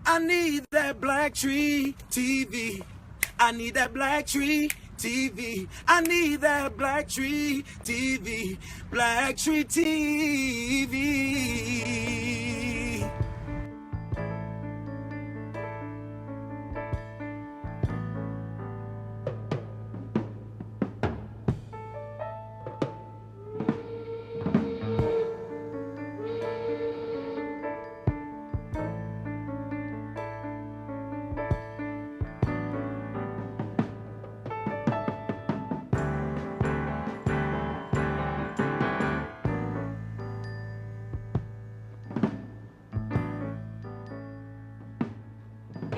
I need that BlackTree TV. I need that BlackTree TV. I need that BlackTree TV. BlackTree TV.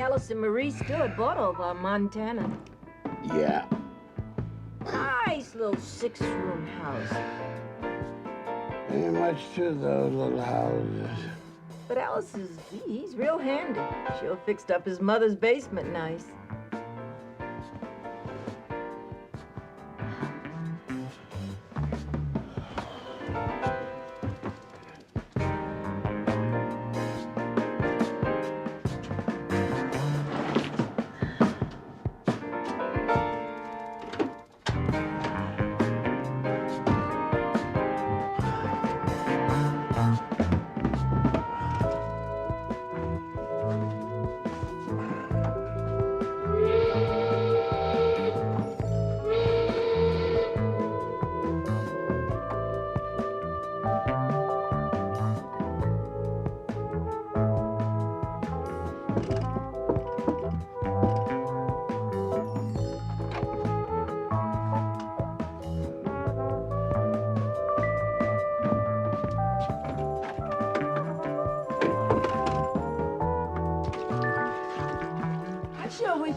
Alice and Marie Stewart bought over Montana. Yeah. Nice little 6-room house. Ain't much to those little houses. But Alice he's real handy. Sure fixed up his mother's basement nice.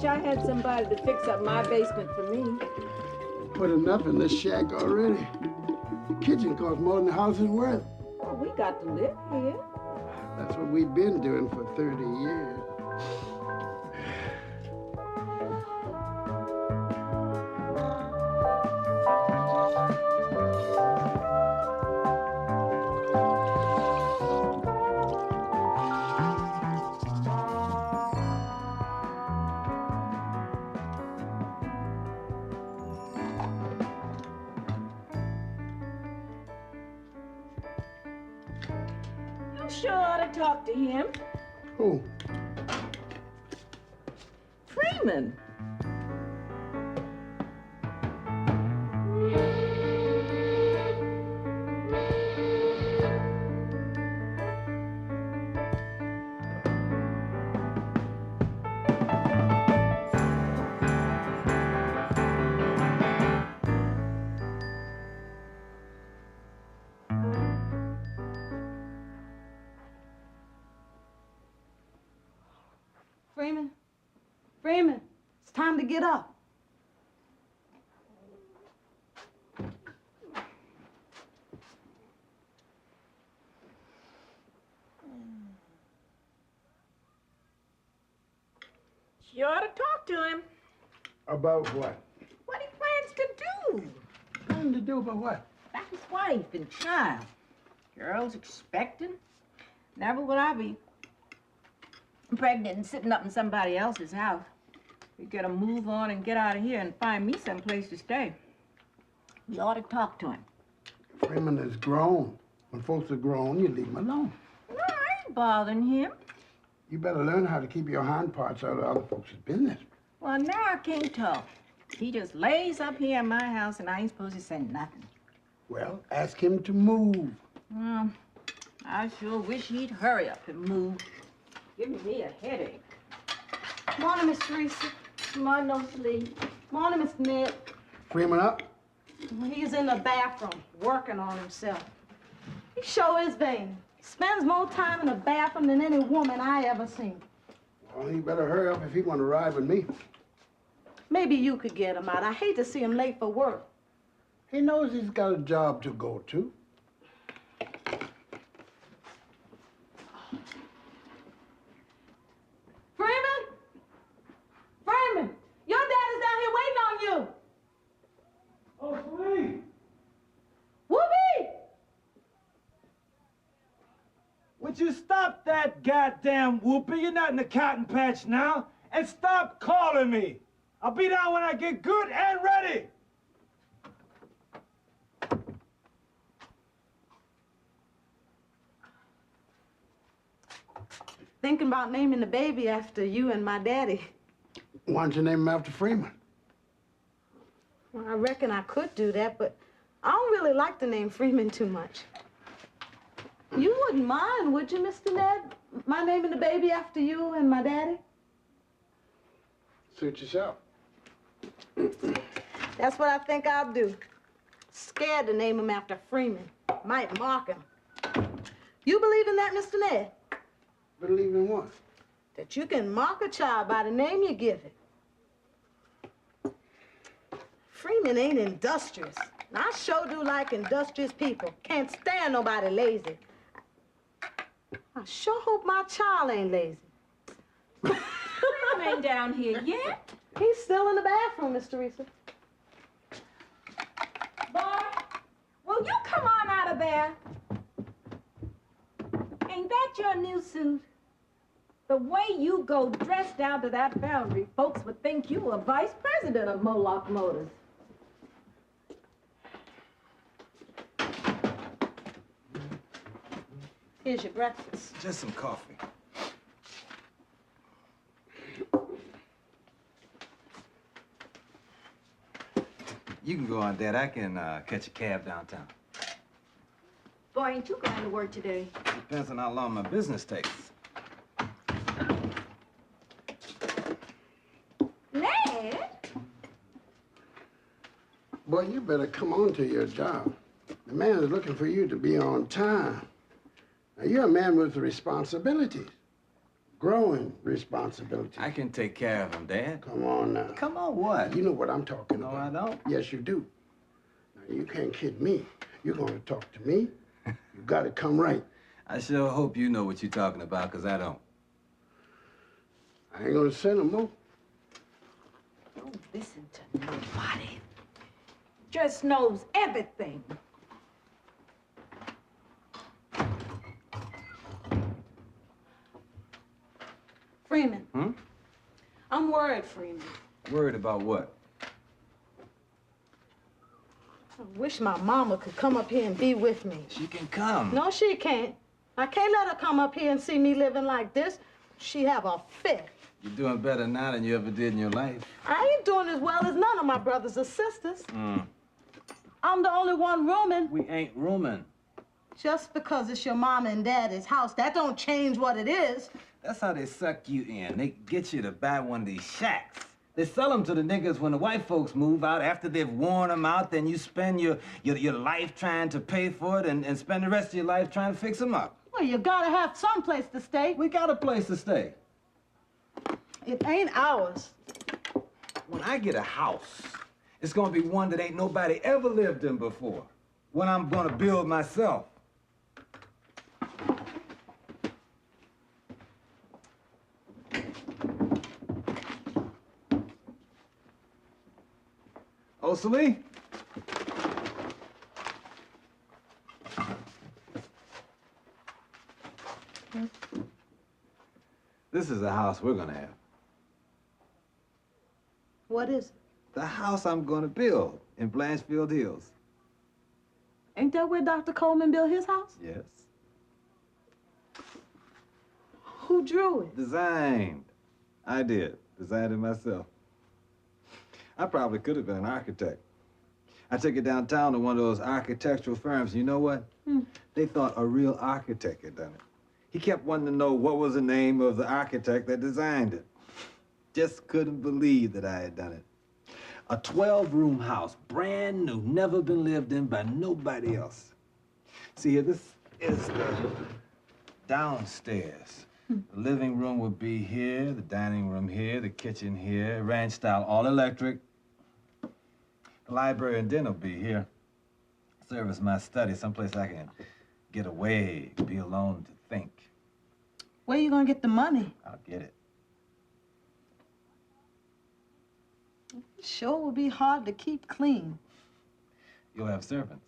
I had somebody to fix up my basement for me. Put enough in this shack already. The kitchen costs more than the house is worth. Well, we got to live here. That's what we've been doing for 30 years. Sure ought to talk to him. Who? Freeman. Freeman, it's time to get up. You ought to talk to him. About what? What he plans to do. Plans to do about what? About his wife and child. Girl's expecting. Never would I be pregnant and sitting up in somebody else's house. We gotta move on and get out of here and find me some place to stay. You ought to talk to him. Freeman is grown. When folks are grown, you leave them alone. No, I ain't bothering him. You better learn how to keep your hind parts out of other folks' business. Well, now I can't talk. He just lays up here in my house and I ain't supposed to say nothing. Well, ask him to move. Well, I sure wish he'd hurry up and move. Giving me a headache. Morning, Miss Teresa. Morning, no sleep. Morning, Miss Ned. Freeman up? He's in the bathroom, working on himself. He sure is vain. Spends more time in the bathroom than any woman I ever seen. Well, he better hurry up if he want to ride with me. Maybe you could get him out. I hate to see him late for work. He knows he's got a job to go to. Freeman? Freeman, your dad is down here waiting on you. Oh, sweet. Whoopee! What Would you stop that goddamn whooping? You're not in the cotton patch now. And stop calling me. I'll be down when I get good and ready. Thinking about naming the baby after you and my daddy. Why don't you name him after Freeman? Well, I reckon I could do that, but I don't really like the name Freeman too much. You wouldn't mind, would you, Mr. Ned? My naming the baby after you and my daddy? Suit yourself. That's what I think I'll do. Scared to name him after Freeman. Might mock him. You believe in that, Mr. Ned? Believe in what? That you can mock a child by the name you give it. Freeman ain't industrious. And I sure do like industrious people. Can't stand nobody lazy. I sure hope my child ain't lazy. Freeman ain't down here yet. He's still in the bathroom, Miss Teresa. Boy, will you come on out of there? Ain't that your new suit? The way you go dressed down to that Foundry, folks would think you were vice president of Moloch Motors. Here's your breakfast. Just some coffee. You can go on, Dad. I can catch a cab downtown. Boy, ain't you going to work today? Depends on how long my business takes. Ned? Boy, you better come on to your job. The man is looking for you to be on time. Now, you're a man with responsibilities. Growing responsibilities. I can take care of him, Dad. Come on now. Come on, what? You know what I'm talking No, about. I don't. Yes, you do. Now, you can't kid me. You're going to talk to me. You got to come right. I sure hope you know what you're talking about, because I don't. I ain't going to say no more. Don't listen to nobody. Just knows everything. Freeman. Hmm? I'm worried, Freeman. Worried about what? I wish my mama could come up here and be with me. She can come. No, she can't. I can't let her come up here and see me living like this. She have a fit. You're doing better now than you ever did in your life. I ain't doing as well as none of my brothers or sisters. I'm the only one rooming. We ain't rooming. Just because it's your mama and daddy's house, that don't change what it is. That's how they suck you in. They get you to buy one of these shacks. They sell them to the niggas when the white folks move out. After they've worn them out, then you spend your life trying to pay for it and spend the rest of your life trying to fix them up. Well, you gotta have some place to stay. We got a place to stay. It ain't ours. When I get a house, it's gonna be one that ain't nobody ever lived in before. One I'm gonna build myself. Osali? This is the house we're gonna have. What is it? The house I'm gonna build in Blanchfield Hills. Ain't that where Dr. Coleman built his house? Yes. Who drew it? Designed. I did. Designed it myself. I probably could have been an architect. I took it downtown to one of those architectural firms. You know what? They thought a real architect had done it. He kept wanting to know what was the name of the architect that designed it. Just couldn't believe that I had done it. A 12-room house, brand new, never been lived in by nobody else. See here, this is the downstairs. The living room would be here, the dining room here, the kitchen here, ranch style, all electric. The library and den will be here. Serve as my study, someplace I can get away, be alone to think. Where you gonna get the money? I'll get it. It sure will be hard to keep clean. You'll have servants.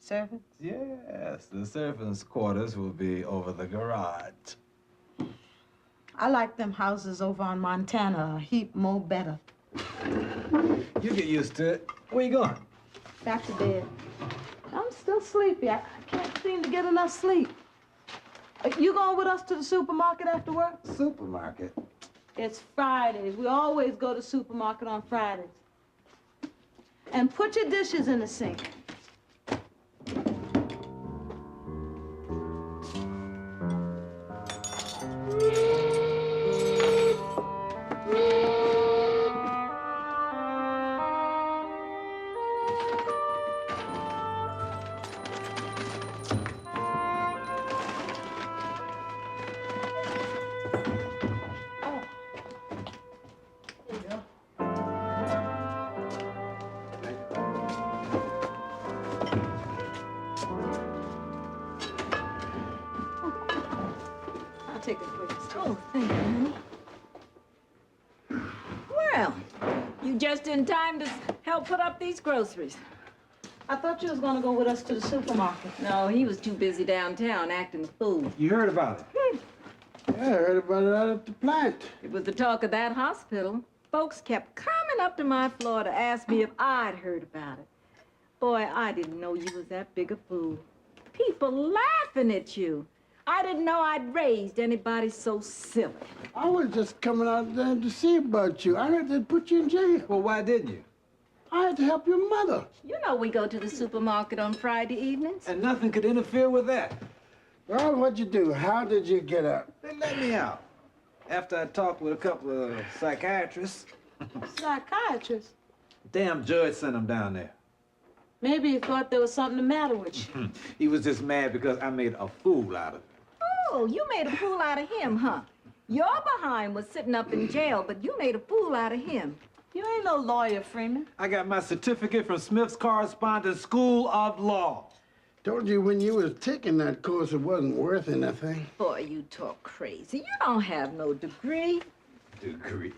Servants? Yes, the servants' quarters will be over the garage. I like them houses over on Montana a heap more better. You get used to it. Where you going? Back to bed. I'm still sleepy. I can't seem to get enough sleep. You going with us to the supermarket after work? Supermarket? It's Fridays. We always go to supermarket on Fridays. And put your dishes in the sink. I'll take it, please. Oh, thank you, honey. Well, you just in time to help put up these groceries. I thought you was gonna go with us to the supermarket. No, he was too busy downtown acting a fool. You heard about it? Yeah, I heard about it out at the plant. It was the talk of that hospital. Folks kept coming up to my floor to ask me if I'd heard about it. Boy, I didn't know you was that big a fool. People laughing at you. I didn't know I'd raised anybody so silly. I was just coming out there to see about you. I heard they'd put you in jail. Well, why didn't you? I had to help your mother. You know we go to the supermarket on Friday evenings. And nothing could interfere with that. Well, what'd you do? How did you get out? They let me out. After I talked with a couple of psychiatrists. Psychiatrist. Damn judge sent them down there. Maybe he thought there was something the matter with you. He was just mad because I made a fool out of him. Oh, you made a fool out of him, huh? Your behind was sitting up in jail, but you made a fool out of him. You ain't no lawyer, Freeman. I got my certificate from Smith's Correspondence School of Law. Told you when you was taking that course, it wasn't worth anything. Boy, you talk crazy. You don't have no degree. Degree.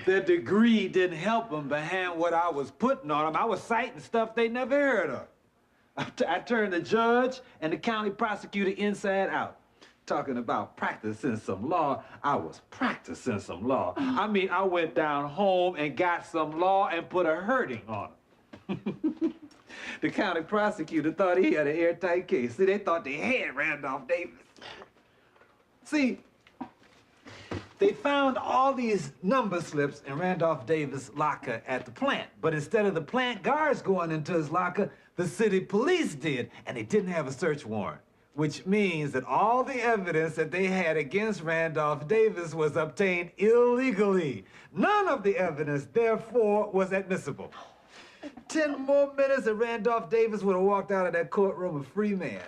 The degree didn't help them behind what I was putting on them. I was citing stuff they never heard of. I turned the judge and the county prosecutor inside out. Talking about practicing some law, I was practicing some law. I mean, I went down home and got some law and put a hurting on them. The county prosecutor thought he had an airtight case. See, they thought they had Randolph Davis. See, they found all these number slips in Randolph Davis' locker at the plant. But instead of the plant guards going into his locker, the city police did, and they didn't have a search warrant. Which means that all the evidence that they had against Randolph Davis was obtained illegally. None of the evidence, therefore, was admissible. 10 more minutes and Randolph Davis would have walked out of that courtroom a free man.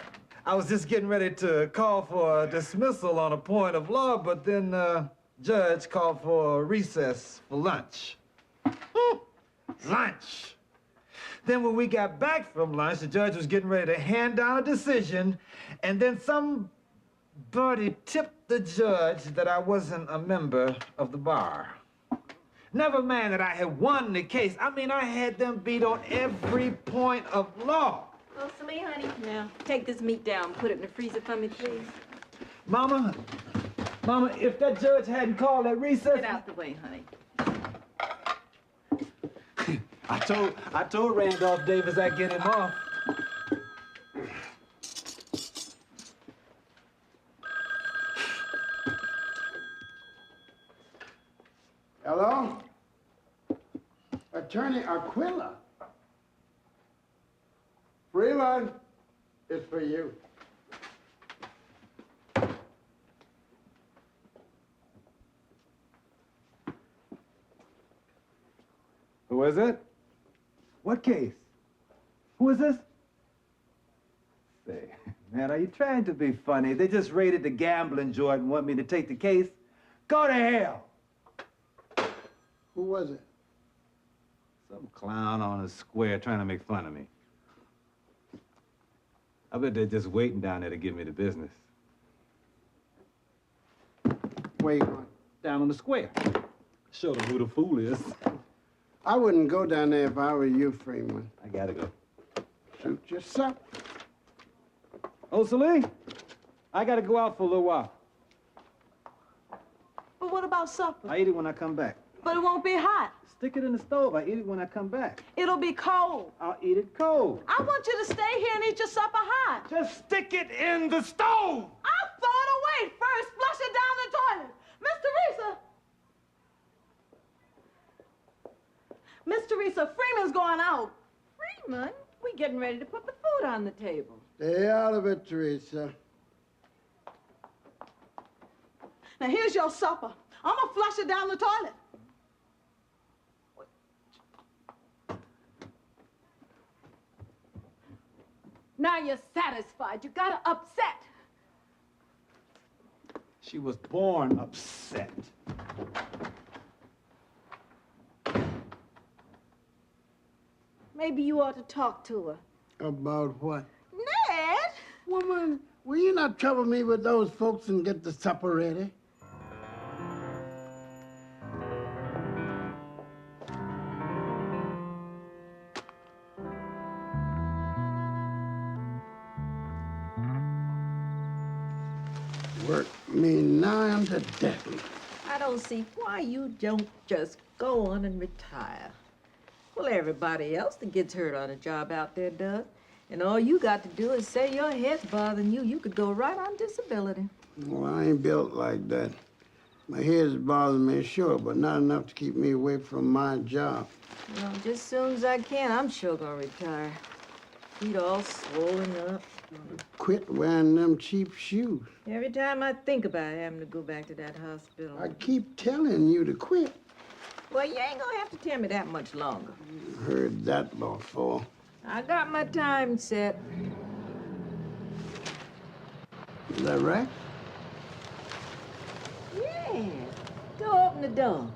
I was just getting ready to call for a dismissal on a point of law, but then the judge called for a recess for lunch. Lunch. Then when we got back from lunch, the judge was getting ready to hand down a decision, and then somebody tipped the judge that I wasn't a member of the bar. Never mind that I had won the case. I mean, I had them beat on every point of law. Rosalie, honey. Now, take this meat down. Put it in the freezer for me, please. Mama, if that judge hadn't called that recess... Get out the way, honey. I told Randolph Davis I'd get him off. Hello? Attorney Aquila. Freeman, it's for you. Who is it? What case? Who is this? Say, man, are you trying to be funny? They just raided the gambling joint and want me to take the case. Go to hell! Who was it? Some clown on a square trying to make fun of me. I bet they're just waiting down there to give me the business. Where you going? Down on the square. Show them who the fool is. I wouldn't go down there if I were you, Freeman. I gotta go. Suit yourself. Oh, Celine, I gotta go out for a little while. But what about supper? I eat it when I come back. But it won't be hot. Stick it in the stove. I eat it when I come back. It'll be cold. I'll eat it cold. I want you to stay here and eat your supper hot. Just stick it in the stove! I'll throw it away first. Flush it down the toilet. Mr. Reesa, Freeman's going out. Freeman, we getting ready to put the food on the table. Stay out of it, Teresa. Now, here's your supper. I'm going to flush it down the toilet. Now you're satisfied. You got to upset. She was born upset. Maybe you ought to talk to her. About what? Ned! Woman, will you not trouble me with those folks and get the supper ready? Work me nigh unto death. I don't see why you don't just go on and retire. Well, everybody else that gets hurt on a job out there does. And all you got to do is say your head's bothering you. You could go right on disability. Well, I ain't built like that. My head's bothering me, sure, but not enough to keep me away from my job. Well, just as soon as I can, I'm sure gonna retire. Feet all swollen up. Quit wearing them cheap shoes. Every time I think about having to go back to that hospital. I keep telling you to quit. Well, you ain't gonna have to tell me that much longer. Heard that before. I got my time set. Is that right? Yeah. Go open the door.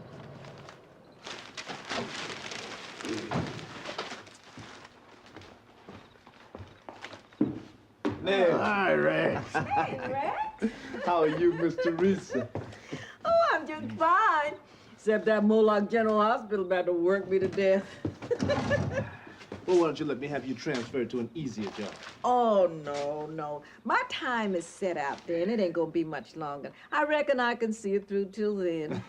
Ned, Hi, Rex. Hey, Rex. how are you, Mr. Reesa? Oh, I'm just fine. Except that Moloch General Hospital about to work me to death. Well, why don't you let me have you transferred to an easier job? Oh, no. My time is set out there, and it ain't gonna be much longer. I reckon I can see it through till then.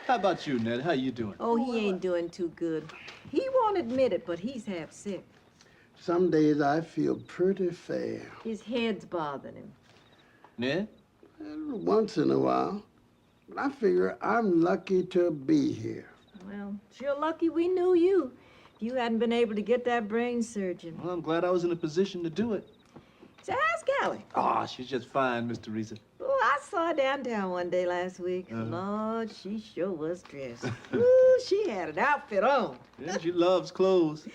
How about you, Ned? How you doing? Oh, he ain't doing too good. He won't admit it, but he's half sick. Some days I feel pretty fair. His head's bothering him. Ned? Once in a while. But I figure I'm lucky to be here. Well, sure lucky we knew you. If you hadn't been able to get that brain surgeon. Well, I'm glad I was in a position to do it. So how's Callie? Ah, she's just fine, Mr. Reesa. Oh, I saw her downtown one day last week. Uh-huh. Lord, she sure was dressed. Ooh, she had an outfit on. Yeah, she loves clothes.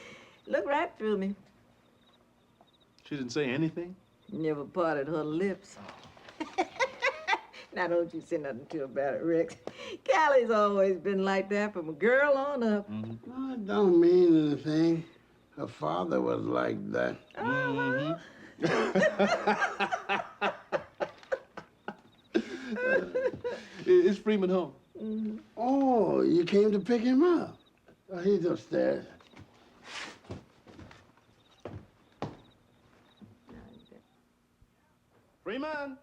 Looked right through me. She didn't say anything? Never parted her lips. Now, don't you say nothing to her about it, Rex. Callie's always been like that from a girl on up. I don't mean anything. Her father was like that. Is Freeman home? Oh, you came to pick him up. Oh, he's upstairs. Freeman!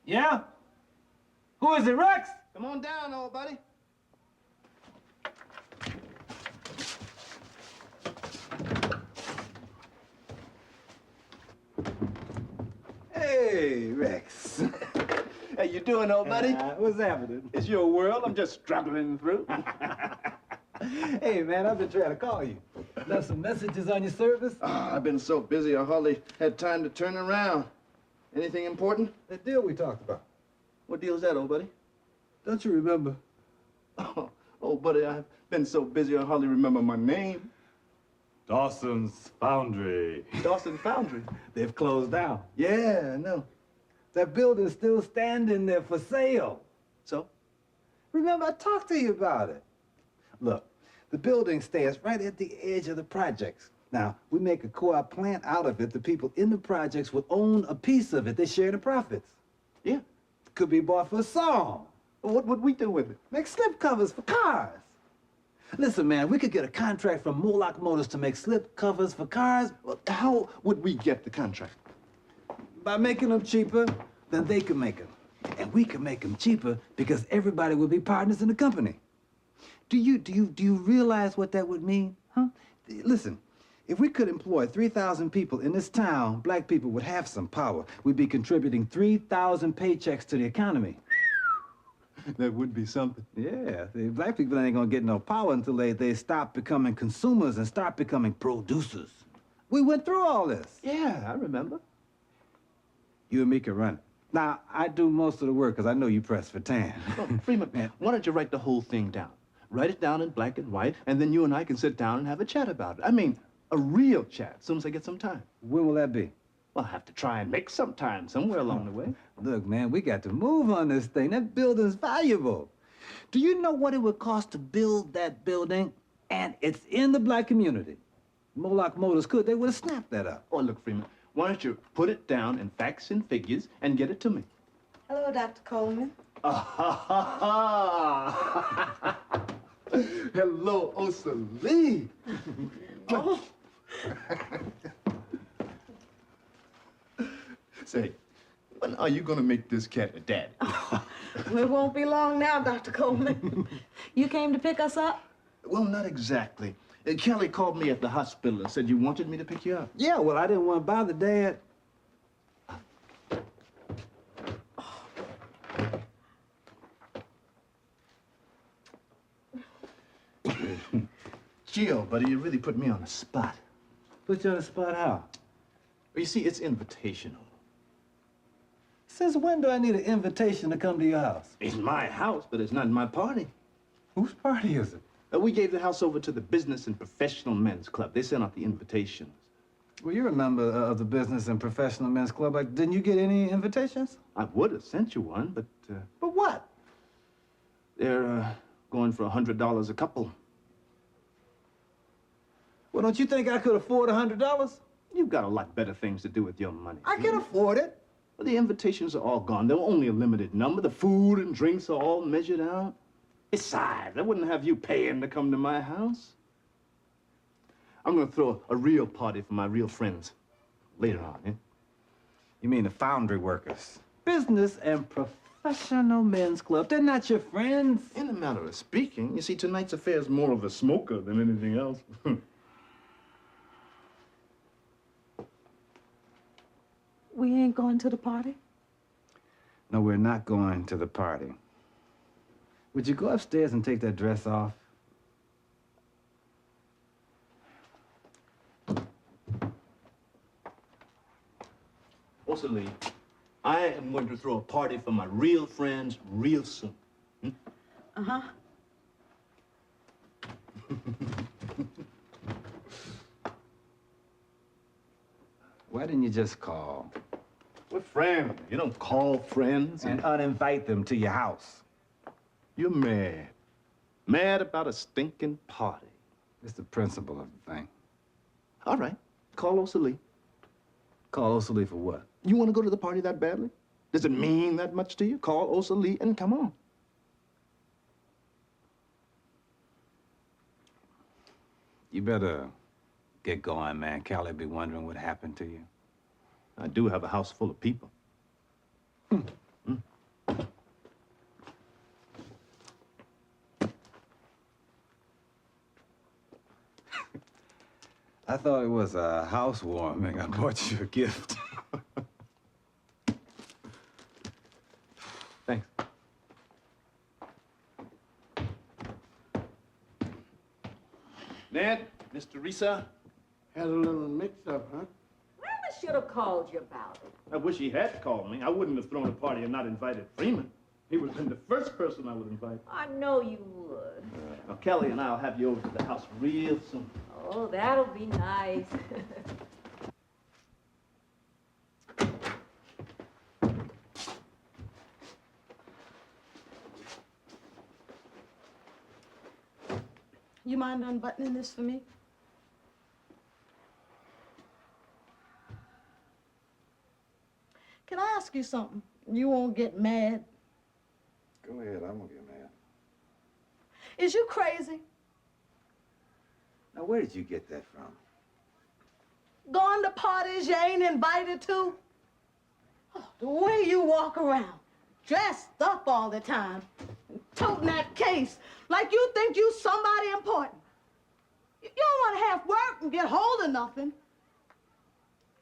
Yeah? Who is it, Rex? Come on down, old buddy. Hey, Rex. How you doing, old buddy? What's happening? It's your world. I'm just struggling through. Hey, man, I've been trying to call you. Left some messages on your service? I've been so busy, I hardly had time to turn around. Anything important? The deal we talked about. What deal is that, old buddy? Don't you remember? Oh, buddy, I've been so busy, I hardly remember my name. Dawson's Foundry. Dawson Foundry. They've closed down. Yeah, I know. That building's still standing there for sale. So? Remember, I talked to you about it. Look, the building stands right at the edge of the projects. Now, we make a co-op plant out of it. The people in the projects will own a piece of it. They share the profits. Yeah. Could be bought for a song. Well, what would we do with it? Make slip covers for cars. Listen, man, we could get a contract from Moloch Motors to make slip covers for cars. Well, how would we get the contract? By making them cheaper than they could make them. And we could make them cheaper because everybody would be partners in the company. Do you realize what that would mean? Huh? Listen, if we could employ 3,000 people in this town, black people would have some power. We'd be contributing 3,000 paychecks to the economy. That would be something. Yeah, the black people ain't gonna get no power until they stop becoming consumers and start becoming producers. We went through all this. Yeah, I remember. You and me can run it. Now, I do most of the work because I know you press for tan. Oh, Freeman, man, why don't you write the whole thing down? Write it down in black and white, and then you and I can sit down and have a chat about it. I mean, a real chat, as soon as I get some time. When will that be? Well, I'll have to try and make some time somewhere along the way. Look, man, we got to move on this thing. That building's valuable. Do you know what it would cost to build that building? And it's in the black community. Moloch Motors could, they would have snapped that up. Oh, look, Freeman, why don't you put it down in facts and figures and get it to me? Hello, Dr. Coleman. Hello, Osa Lee. Oh. Say, when are you gonna make this cat a daddy? It won't be long now, Dr. Coleman. You came to pick us up? Well, not exactly. Kelly called me at the hospital and said you wanted me to pick you up. Yeah, well, I didn't want to bother Dad. Gio, buddy, you really put me on the spot. Put you on the spot how? Well, you see, it's invitational. Since when do I need an invitation to come to your house? It's my house, but it's not my party. Whose party is it? We gave the house over to the Business and Professional Men's Club. They sent out the invitations. Well, you're a member of the Business and Professional Men's Club. Like, didn't you get any invitations? I would have sent you one, but But what? they're going for $100 a couple. Well, don't you think I could afford $100? You've got a lot better things to do with your money. I can afford it. Well, the invitations are all gone. There were only a limited number. The food and drinks are all measured out. Besides, I wouldn't have you paying to come to my house. I'm gonna throw a real party for my real friends later on, eh? You mean the Foundry workers? Business and Professional Men's Club. They're not your friends. In a matter of speaking, you see, tonight's affair is more of a smoker than anything else. We ain't going to the party? No, we're not going to the party. Would you go upstairs and take that dress off? Also, Lee, I am going to throw a party for my real friends real soon. Uh-huh. Why didn't you just call? We're friends. You don't call friends. And uninvite them to your house? You're mad. Mad about a stinking party. It's the principle of the thing. All right. Call Osa Lee. Call Osa Lee for what? You want to go to the party that badly? Does it mean that much to you? Call Osa Lee and come on. You better get going, man. Callie be wondering what happened to you. I do have a house full of people. I thought it was a housewarming. I bought you a gift. Thanks. Ned, Miss Teresa. Had a little mix-up, huh? Freeman should have called you about it. I wish he had called me. I wouldn't have thrown a party and not invited Freeman. He would have been the first person I would invite. I know you would. Now, Kelly and I will have you over to the house real soon. Oh, that'll be nice. You mind unbuttoning this for me? Can I ask you something? You won't get mad. Go ahead, I won't get mad. Is you crazy? Now, where did you get that from? Going to parties you ain't invited to? Oh, the way you walk around, dressed up all the time, toting that case like you think you somebody important. You don't want to have work and get hold of nothing.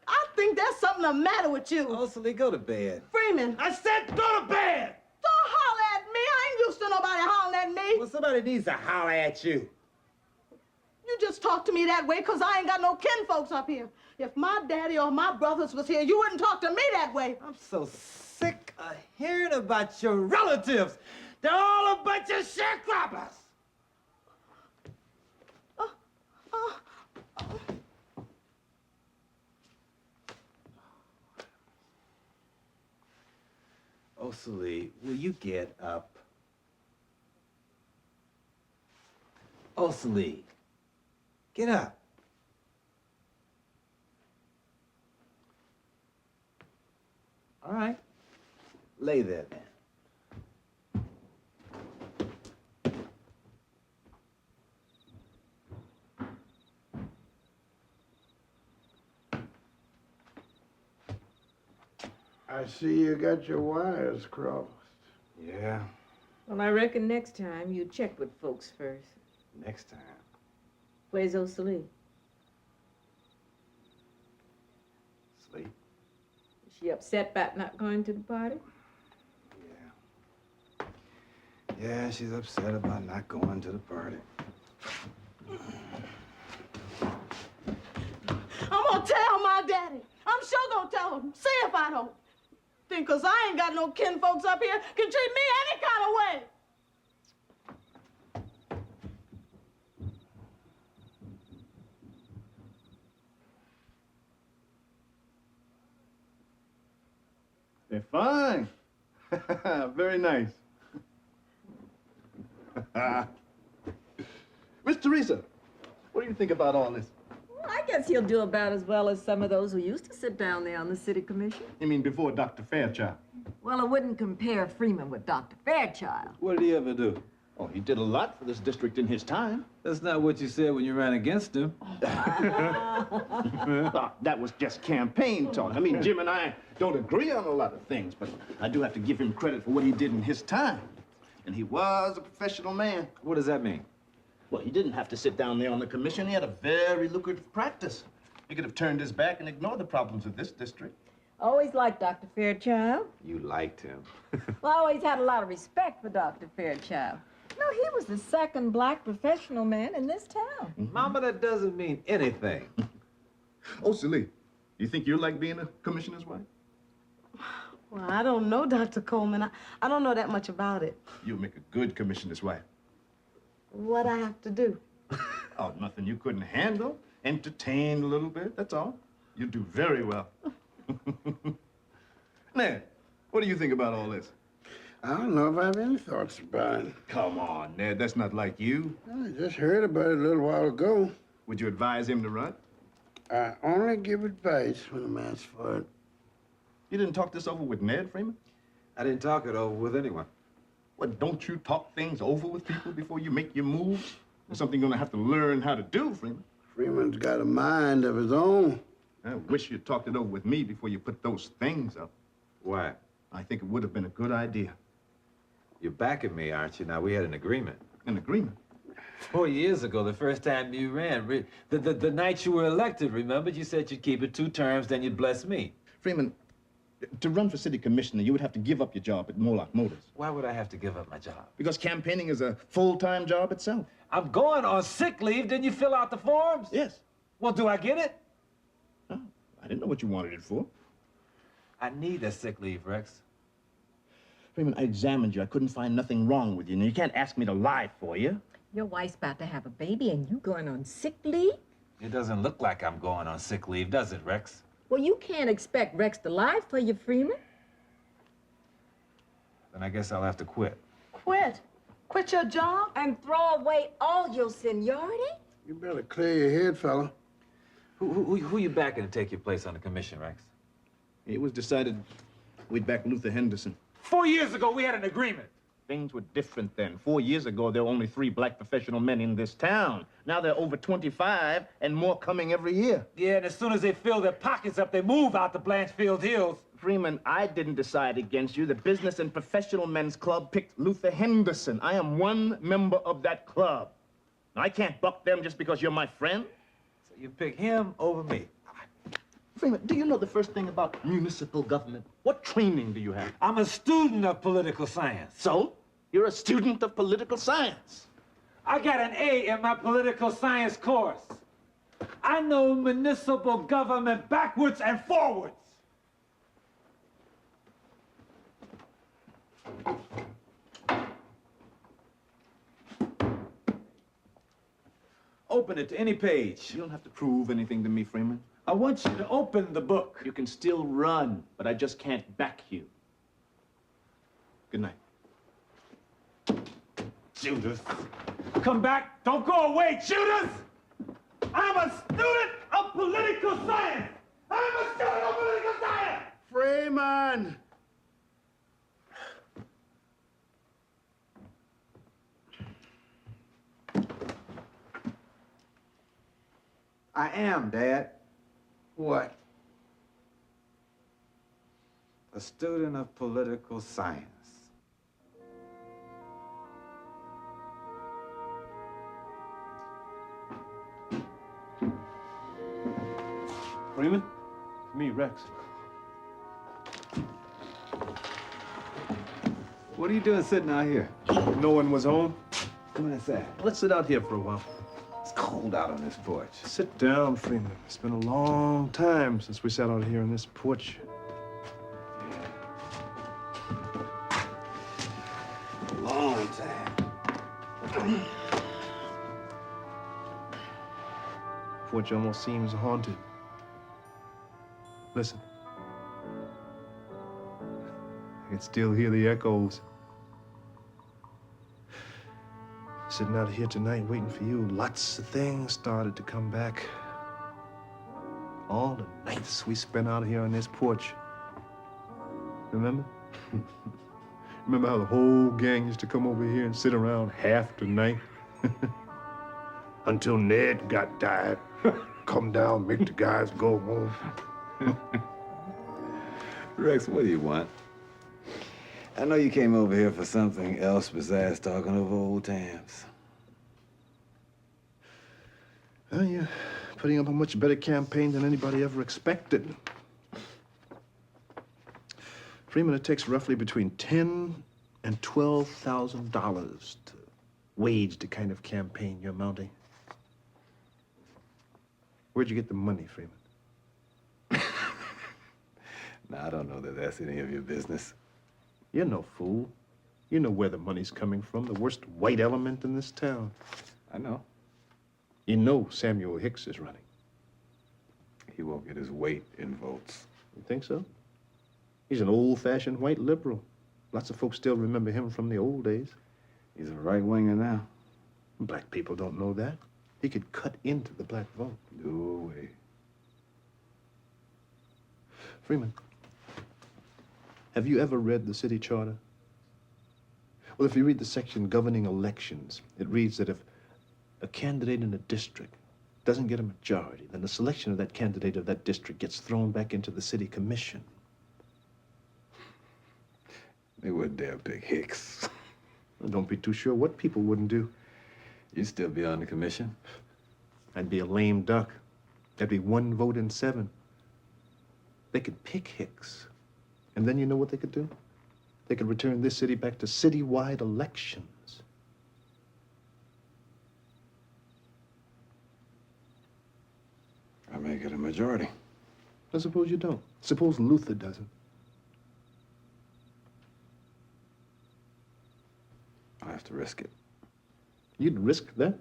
I think there's something the matter with you. Osily, go to bed. Freeman. I said go to bed! Don't holler at me. I ain't used to nobody hollering at me. Well, somebody needs to holler at you. You just talk to me that way because I ain't got no kinfolks up here. If my daddy or my brothers was here, you wouldn't talk to me that way. I'm so sick of hearing about your relatives. They're all a bunch of sharecroppers. Osily, will you get up? Osily, get up. All right. Lay there then. I see you got your wires crossed. Yeah, Well, I reckon next time you check with folks first. next time. Where's Osily? Sleep. Is she upset about not going to the party? Yeah. Yeah, she's upset about not going to the party. I'm gonna tell my daddy. I'm sure gonna tell him. See if I don't. Think 'cause I ain't got no kinfolks up here can treat me any kind of way. They're fine. Very nice. Miss Teresa, what do you think about all this? Well, I guess he'll do about as well as some of those who used to sit down there on the city commission. You mean before Dr. Fairchild? Well, I wouldn't compare Freeman with Dr. Fairchild. What did he ever do? Oh, he did a lot for this district in his time. That's not what you said when you ran against him. That was just campaign talk. I mean, Jim and I don't agree on a lot of things, but I do have to give him credit for what he did in his time. And he was a professional man. What does that mean? Well, he didn't have to sit down there on the commission. He had a very lucrative practice. He could have turned his back and ignored the problems of this district. Always liked Dr. Fairchild. You liked him. Well, I always had a lot of respect for Dr. Fairchild. No, he was the second black professional man in this town. Mama, that doesn't mean anything. Oh, Celie, you think you're like being a commissioner's wife? Well, I don't know, Dr. Coleman. I don't know that much about it. You'll make a good commissioner's wife. What I have to do? Oh, nothing you couldn't handle. Entertain a little bit, that's all. You do very well. Ned, what do you think about all this? I don't know if I have any thoughts about it. Come on, Ned, that's not like you. I just heard about it a little while ago. Would you advise him to run? I only give advice when I'm asked for it. You didn't talk this over with Ned, Freeman? I didn't talk it over with anyone. Well, don't you talk things over with people before you make your moves? It's something you're gonna have to learn how to do, Freeman. Freeman's got a mind of his own. I wish you talked it over with me before you put those things up. Why? I think it would have been a good idea. You're backing me, aren't you? Now, we had an agreement. An agreement? 4 years ago, the first time you ran, the night you were elected, remember? You said you'd keep it 2 terms, then you'd bless me. Freeman, to run for city commissioner, you would have to give up your job at Moloch Motors. Why would I have to give up my job? Because campaigning is a full-time job itself. I'm going on sick leave. Didn't you fill out the forms? Yes. Well, do I get it? Oh, I didn't know what you wanted it for. I need that sick leave, Rex. Freeman, I examined you. I couldn't find nothing wrong with you. Now, you can't ask me to lie for you. Your wife's about to have a baby and you going on sick leave? It doesn't look like I'm going on sick leave, does it, Rex? Well, you can't expect Rex to lie for you, Freeman. Then I guess I'll have to quit. Quit? Quit your job? And throw away all your seniority? You better clear your head, fella. Who you backing to take your place on the commission, Rex? It was decided we'd back Luther Henderson. 4 years ago, we had an agreement. Things were different then. 4 years ago, there were only 3 black professional men in this town. Now there are over 25 and more coming every year. Yeah, and as soon as they fill their pockets up, they move out to Blanchfield Hills. Freeman, I didn't decide against you. The Business and Professional Men's Club picked Luther Henderson. I am one member of that club. Now, I can't buck them just because you're my friend. So you pick him over me. Freeman, do you know the first thing about municipal government? What training do you have? I'm a student of political science. So, you're a student of political science. I got an A in my political science course. I know municipal government backwards and forwards. Open it to any page. You don't have to prove anything to me, Freeman. I want you to open the book. You can still run, but I just can't back you. Good night. Judas. Come back. Don't go away, Judas! I'm a student of political science! I'm a student of political science! Freeman! I am, Dad. What? A student of political science. Freeman? It's me, Rex. What are you doing sitting out here? No one was home? Come inside. Let's sit out here for a while. It's cold out on this porch. Sit down, Freeman. It's been a long time since we sat out here on this porch. Long time. Porch almost seems haunted. Listen. I can still hear the echoes. Sitting out here tonight waiting for you, lots of things started to come back. All the nights we spent out here on this porch. Remember? Remember how the whole gang used to come over here and sit around half the night? Until Ned got tired. Come down, make the guys go home. Rex, what do you want? I know you came over here for something else besides talking over old times. Well, you're putting up a much better campaign than anybody ever expected. Freeman, it takes roughly between $10,000 and $12,000 to wage the kind of campaign you're mounting. Where'd you get the money, Freeman? Now, I don't know that that's any of your business. You're no fool. You know where the money's coming from, the worst white element in this town. I know. You know Samuel Hicks is running. He won't get his weight in votes. You think so? He's an old-fashioned white liberal. Lots of folks still remember him from the old days. He's a right-winger now. Black people don't know that. He could cut into the black vote. No way. Freeman, have you ever read the city charter? Well, if you read the section governing elections, it reads that if a candidate in a district doesn't get a majority, then the selection of that candidate of that district gets thrown back into the city commission. They wouldn't dare pick Hicks. Well, don't be too sure what people wouldn't do. You'd still be on the commission. I'd be a lame duck. That'd be 1 vote in 7. They could pick Hicks. And then you know what they could do? They could return this city back to citywide elections. I may get a majority. Now, suppose you don't. Suppose Luther doesn't. I'll have to risk it. You'd risk that?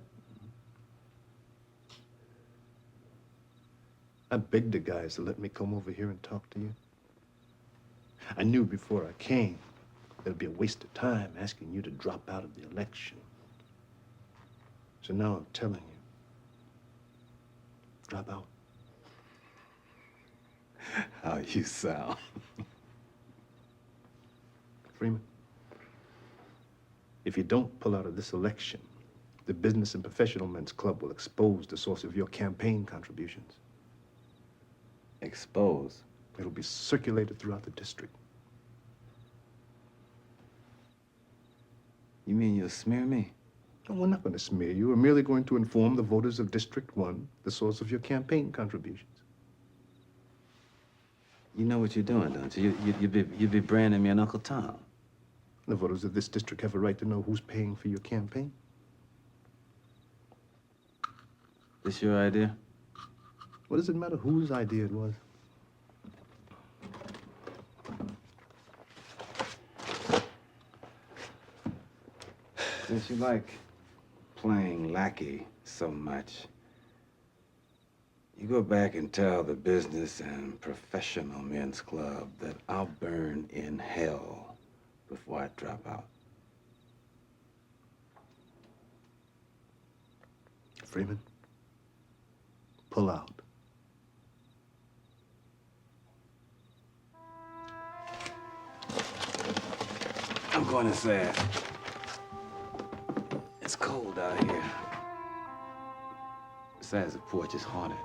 I begged the guys to let me come over here and talk to you. I knew before I came that it'd be a waste of time asking you to drop out of the election. So now I'm telling you, drop out. How you sound. Freeman, If you don't pull out of this election, the Business and Professional Men's Club will expose the source of your campaign contributions. Expose? It'll be circulated throughout the district. You mean you'll smear me? No, we're not going to smear you. We're merely going to inform the voters of District 1 the source of your campaign contributions. You know what you're doing, don't you? You'd be branding me an Uncle Tom. The voters of this district have a right to know who's paying for your campaign. This your idea? What does it matter whose idea it was? Since you like playing lackey so much, you go back and tell the Business and Professional Men's Club that I'll burn in hell before I drop out. Freeman, pull out. I'm going inside. It's cold out here. Besides, the porch is haunted.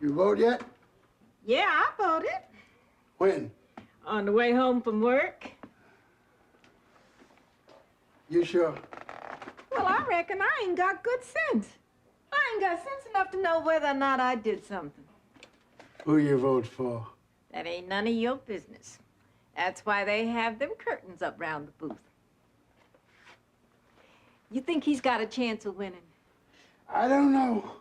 You vote yet? Yeah, I voted. When? On the way home from work. You sure? Well, I reckon I ain't got good sense. I ain't got sense enough to know whether or not I did something. Who you vote for? That ain't none of your business. That's why they have them curtains up round the booth. You think he's got a chance of winning? I don't know.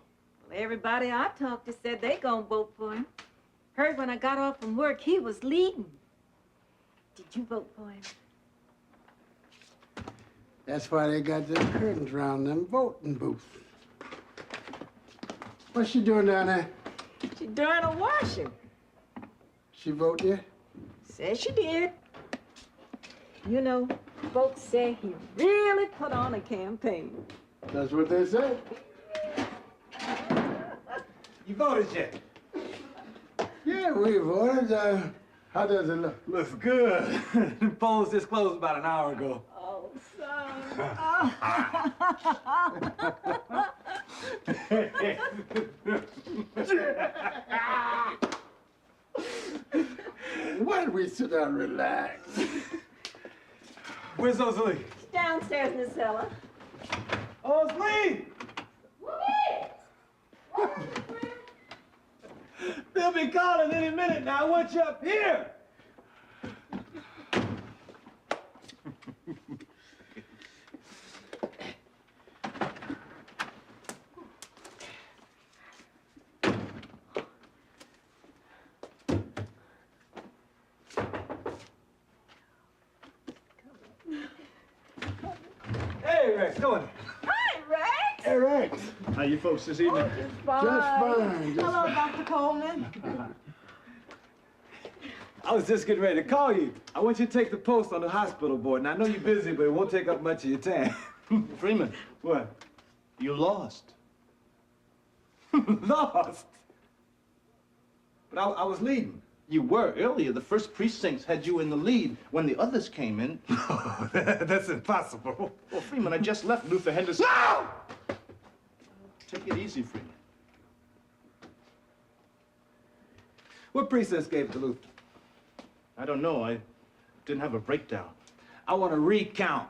Well, everybody I talked to said they gonna vote for him. Heard when I got off from work, he was leading. Did you vote for him? That's why they got them curtains around them voting booths. What's she doing down there? She doing a washing. She vote yet? Says she did. You know, folks say he really put on a campaign. That's what they say. You voted yet? Yeah, we voted. How does it look? Looks good. The polls just closed about an hour ago. Oh, son. Why don't we sit down and relax? Where's those Lee? It's downstairs in the cellar. Oh, it's Lee! They'll be calling any minute now. I want you up here. Hey, Rex, go in. Hi, Rex. Hey, Rex. How you folks this evening? Just fine. Just fine. Just Hello, Dr. Coleman. I was just getting ready to call you. I want you to take the post on the hospital board. And I know you're busy, but it won't take up much of your time. Freeman, What? you lost. Lost? But I was leading. You were earlier. The first precincts had you in the lead. When the others came in. Oh, that's impossible. Well, Freeman, I just left Luther Henderson. No! Take it easy, Freeman. What precincts gave it to Luther? I don't know. I didn't have a breakdown. I want to recount.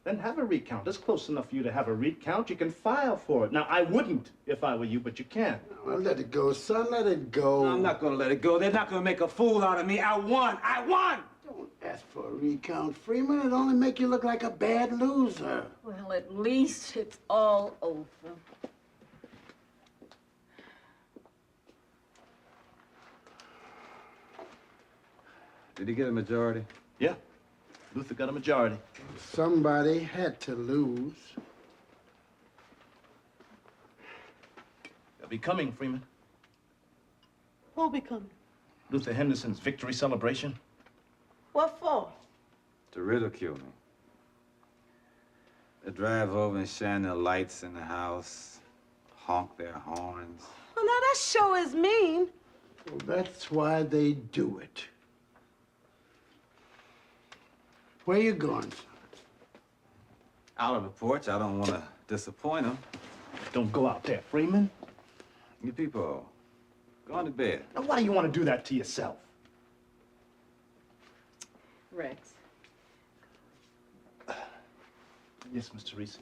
Then have a recount. That's close enough for you to have a recount. You can file for it. Now, I wouldn't if I were you, but you can. Well, let it go, son. Let it go. No, I'm not going to let it go. They're not going to make a fool out of me. I won. I won! Don't ask for a recount, Freeman. It'll only make you look like a bad loser. Well, at least it's all over. Did he get a majority? Yeah. Luther got a majority. Somebody had to lose. They'll be coming, Freeman. Who'll be coming? Luther Henderson's victory celebration. What for? To ridicule me. They drive over and shine their lights in the house, honk their horns. Well, now that sure is mean. Well, that's why they do it. Where you going, son? Out on the porch, I don't want to disappoint them. Don't go out there, Freeman. You people, go on to bed. Now, why do you want to do that to yourself? Rex. Yes, Mr. Reese.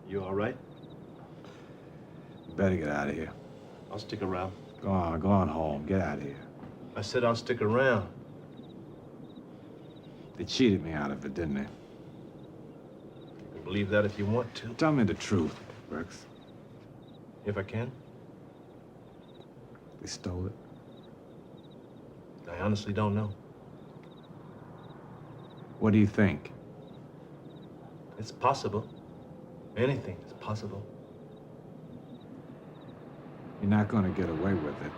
You all right? You better get out of here. I'll stick around. Go on home. Get out of here. I said I'll stick around. They cheated me out of it, didn't they? You can believe that if you want to. Tell me the truth, Rex. If I can. They stole it. I honestly don't know. What do you think? It's possible. Anything is possible. You're not going to get away with it.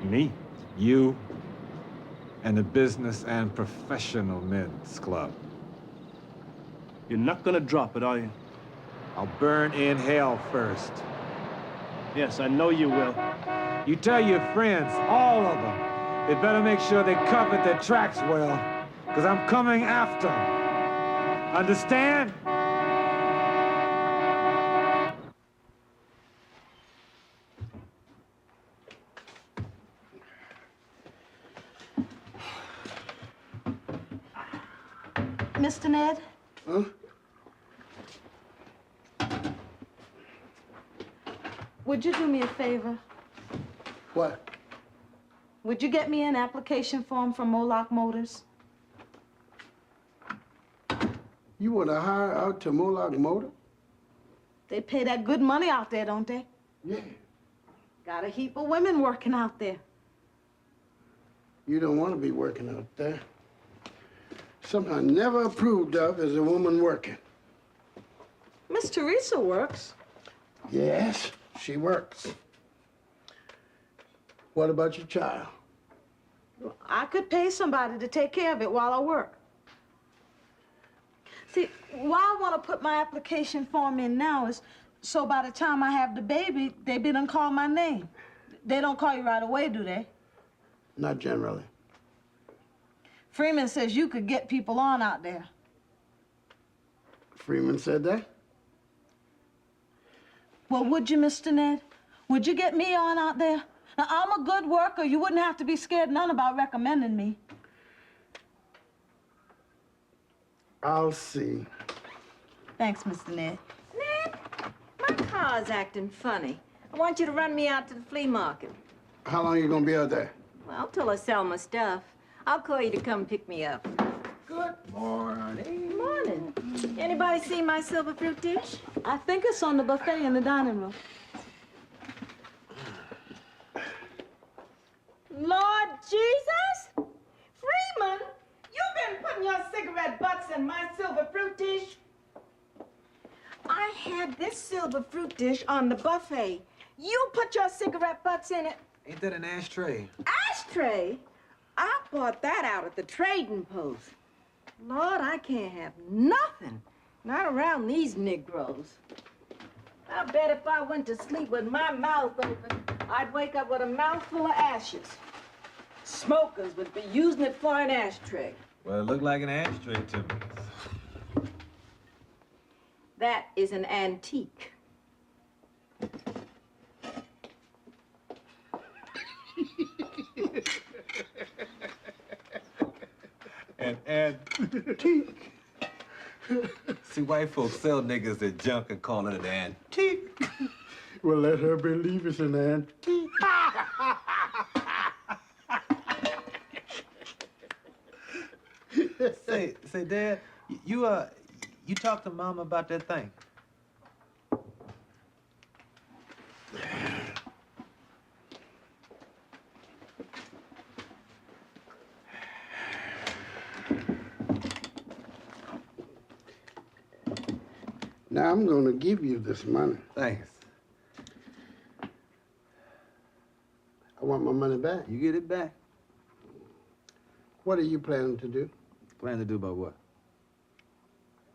Me? You and the Business and Professional Men's Club. You're not gonna drop it, are you? I'll burn in hell first. Yes, I know you will. You tell your friends, all of them, they better make sure they cover their tracks well, because I'm coming after them. Understand? Mr. Ned? Huh? Would you do me a favor? What? Would you get me an application form from Moloch Motors? You want to hire out to Moloch Motor? They pay that good money out there, don't they? Yeah. Got a heap of women working out there. You don't want to be working out there. Something I never approved of is a woman working. Miss Teresa works. Yes, she works. What about your child? I could pay somebody to take care of it while I work. See, why I want to put my application form in now is so by the time I have the baby, they be done call my name. They don't call you right away, do they? Not generally. Freeman says you could get people on out there. Freeman said that? Well, would you, Mr. Ned? Would you get me on out there? Now, I'm a good worker. You wouldn't have to be scared none about recommending me. I'll see. Thanks, Mr. Ned. Ned, my car's acting funny. I want you to run me out to the flea market. How long you gonna be out there? Well, till I sell my stuff. I'll call you to come pick me up. Good morning. Morning. Anybody see my silver fruit dish? I think it's on the buffet in the dining room. Lord Jesus! Freeman, you've been putting your cigarette butts in my silver fruit dish. I had this silver fruit dish on the buffet. You put your cigarette butts in it. Ain't that an ashtray? Ashtray? I bought that out at the trading post. Lord, I can't have nothing. Not around these Negroes. I bet if I went to sleep with my mouth open, I'd wake up with a mouthful of ashes. Smokers would be using it for an ashtray. Well, it looked like an ashtray to me. That is an antique. An antique. See, white folks sell niggas their junk and call it an antique. Well, let her believe it's an antique. Say, Dad, you talked to Mama about that thing. Now, I'm going to give you this money. Thanks. I want my money back. You get it back. What are you planning to do? Plan to do about what?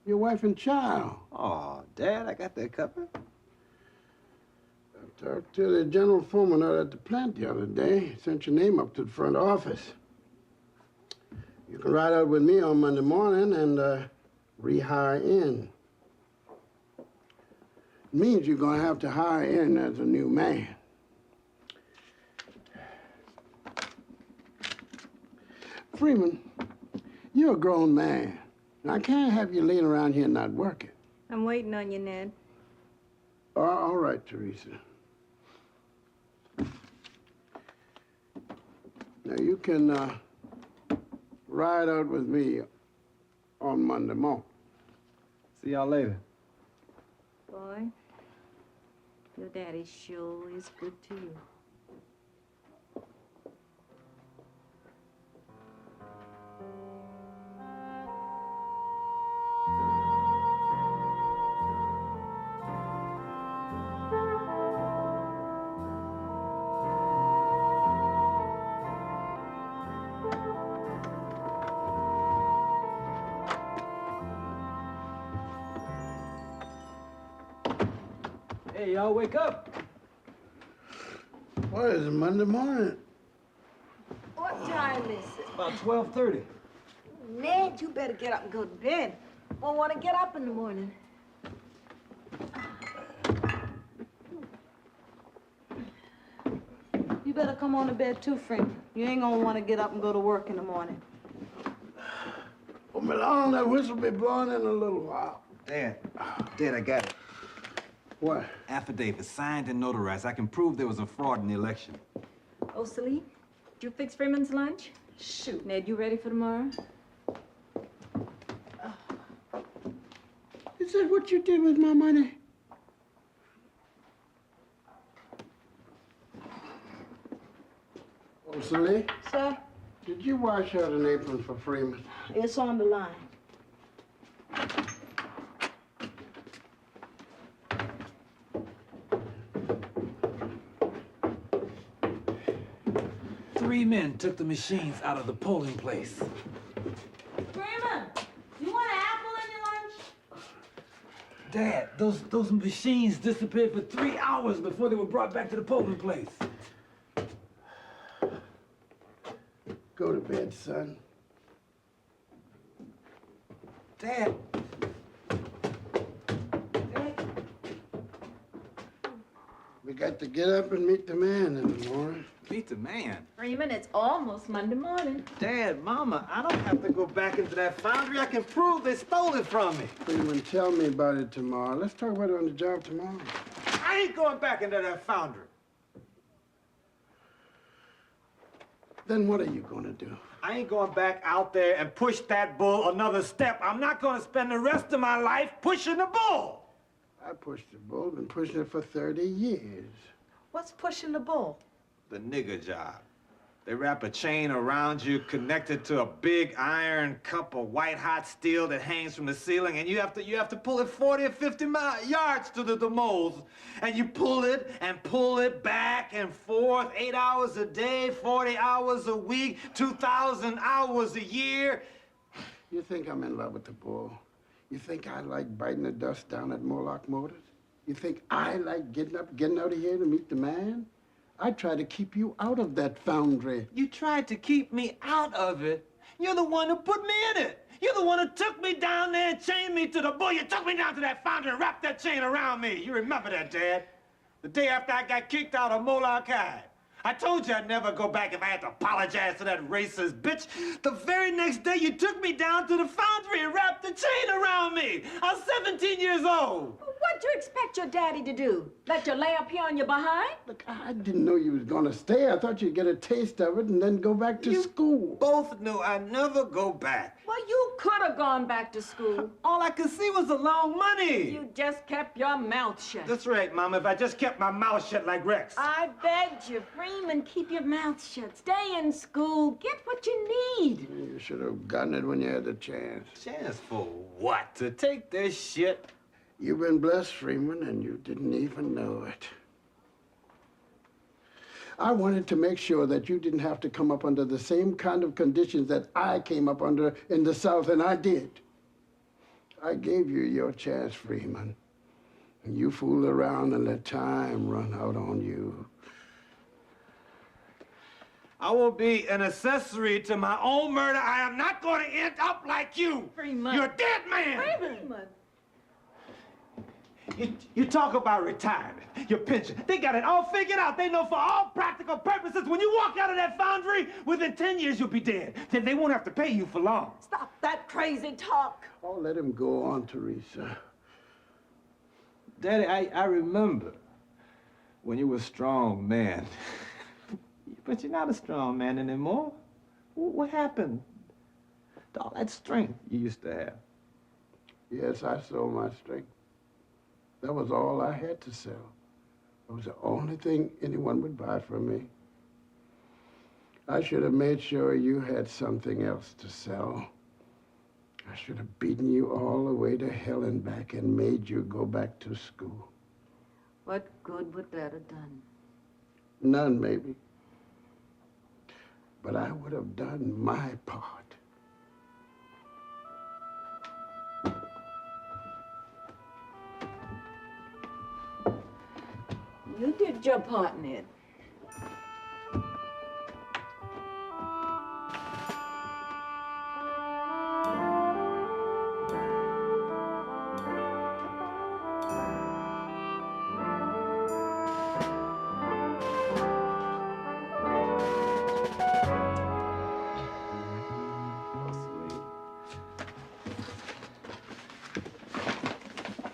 Your wife and child. Oh, Dad, I got that covered. I talked to the general foreman out at the plant the other day. Sent your name up to the front office. You can ride out with me on Monday morning and rehire in. It means you're going to have to hire in as a new man. Freeman, you're a grown man. And I can't have you laying around here not working. I'm waiting on you, Ned. All right, Teresa. Now, you can ride out with me on Monday morning. See y'all later. Boy, your daddy sure is good to you. Hey, y'all, wake up. What is it, Monday morning? What time is it? About 12:30. Ned, you better get up and go to bed. Won't want to get up in the morning. You better come on to bed too, Freeman. You ain't gonna want to get up and go to work in the morning. Oh, Milan, that whistle will be blowing in a little while. Dad, I got it. What? Affidavit signed and notarized. I can prove there was a fraud in the election. Oh, Celine, did you fix Freeman's lunch? Shoot. Ned, you ready for tomorrow? Is that what you did with my money? Oh, Celie, Sir, did you wash out an apron for Freeman? it's on the line. Three men took the machines out of the polling place. Freeman, you want an apple in your lunch? Dad, those machines disappeared for 3 hours before they were brought back to the polling place. Go to bed, son. Dad. We got to get up and meet the man in the morning. Meet the man. Freeman, it's almost Monday morning. Dad, Mama, I don't have to go back into that foundry. I can prove they stole it from me. Freeman, tell me about it tomorrow. Let's talk about it on the job tomorrow. I ain't going back into that foundry. Then what are you going to do? I ain't going back out there and push that bull another step. I'm not going to spend the rest of my life pushing the bull. I pushed the bull, been pushing it for 30 years. What's pushing the bull? The nigger job. They wrap a chain around you connected to a big iron cup of white-hot steel that hangs from the ceiling, and you have to pull it 40 or 50 yards to the moles. And you pull it back and forth 8 hours a day, 40 hours a week, 2,000 hours a year. You think I'm in love with the bull? You think I like biting the dust down at Moloch Motors? You think I like getting out of here to meet the man? I try to keep you out of that foundry. You tried to keep me out of it. You're the one who put me in it. You're the one who took me down there and chained me to the bull. You took me down to that foundry and wrapped that chain around me. You remember that, Dad? The day after I got kicked out of Moloch High. I told you I'd never go back if I had to apologize to that racist bitch. The very next day, you took me down to the foundry and wrapped the chain around me. I was 17 years old. What'd you expect your daddy to do? Let you lay up here on your behind? Look, I didn't know you was gonna stay. I thought you'd get a taste of it and then go back to school. Both knew I'd never go back. Well, you could have gone back to school. All I could see was the long money. You just kept your mouth shut. That's right, Mama. If I just kept my mouth shut like Rex. I begged you, Freeman, keep your mouth shut. Stay in school. Get what you need. You should have gotten it when you had the chance. Chance for what? To take this shit? You've been blessed, Freeman, and you didn't even know it. I wanted to make sure that you didn't have to come up under the same kind of conditions that I came up under in the South, and I did. I gave you your chance, Freeman. And you fooled around and let time run out on you. I will be an accessory to my own murder. I am not going to end up like you. Freeman. You're a dead man. Freeman. You talk about retirement, your pension. They got it all figured out. They know for all practical purposes, when you walk out of that foundry, within 10 years, you'll be dead. Then they won't have to pay you for long. Stop that crazy talk. Oh, let him go on, Teresa. Daddy, I remember when you were a strong man. But you're not a strong man anymore. What happened to all that strength you used to have? Yes, I sold my strength. That was all I had to sell. It was the only thing anyone would buy from me. I should have made sure you had something else to sell. I should have beaten you all the way to hell and back and made you go back to school. What good would that have done? None, maybe. But I would have done my part. You did your part, Ned.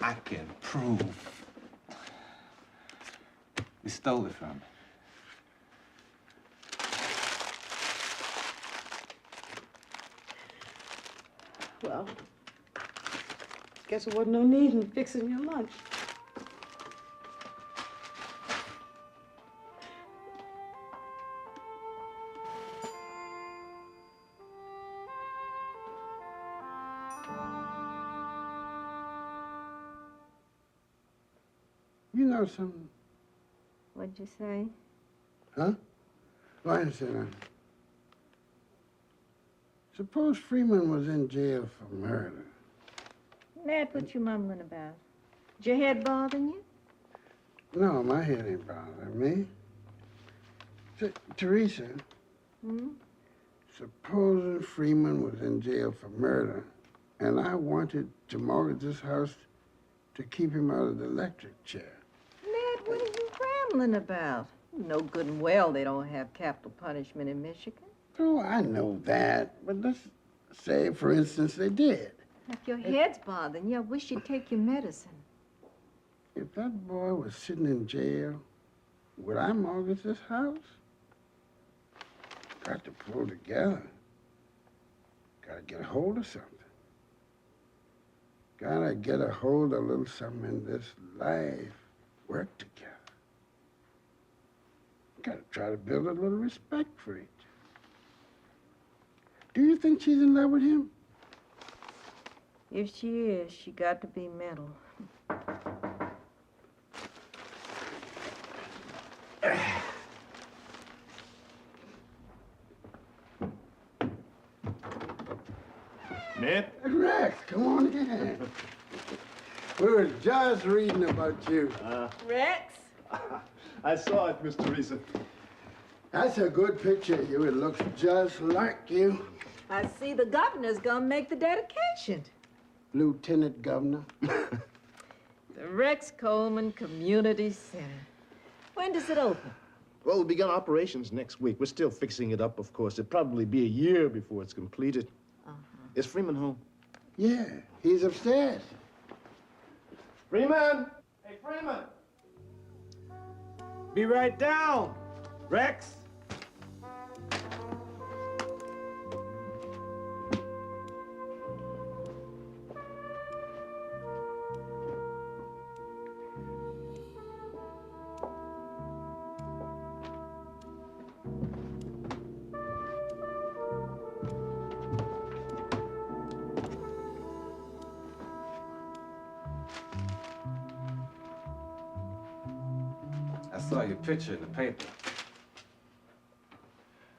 I can prove you stole it from me. Well, guess there wasn't no need in fixing your lunch. You know something? What'd you say? Huh? Why didn't say that? Suppose Freeman was in jail for murder. Ned, what you mumbling about? Is your head bothering you? No, my head ain't bothering me. Teresa, supposing Freeman was in jail for murder, and I wanted to mortgage this house to keep him out of the electric chair. Ned, what are you rambling about? You know good and well they don't have capital punishment in Michigan. Oh, I know that, but let's say, for instance, they did. If your head's bothering you, I wish you'd take your medicine. If that boy was sitting in jail, would I mortgage this house? Got to pull together. Gotta get a hold of something. Gotta get a hold of a little something in this life. Work together. Gotta try to build a little respect for each other. Do you think she's in love with him? If she is, she got to be mental. Ned? Rex, come on in. We were just reading about you. Rex? I saw it, Miss Teresa. That's a good picture of you. It looks just like you. I see the governor's gonna make the dedication. Lieutenant Governor. The Rex Coleman Community Center. When does it open? Well, we'll begin operations next week. We're still fixing it up, of course. It'll probably be a year before it's completed. Is Freeman home? Yeah, he's upstairs. Freeman! Hey, Freeman! Be right down, Rex. saw your picture in the paper.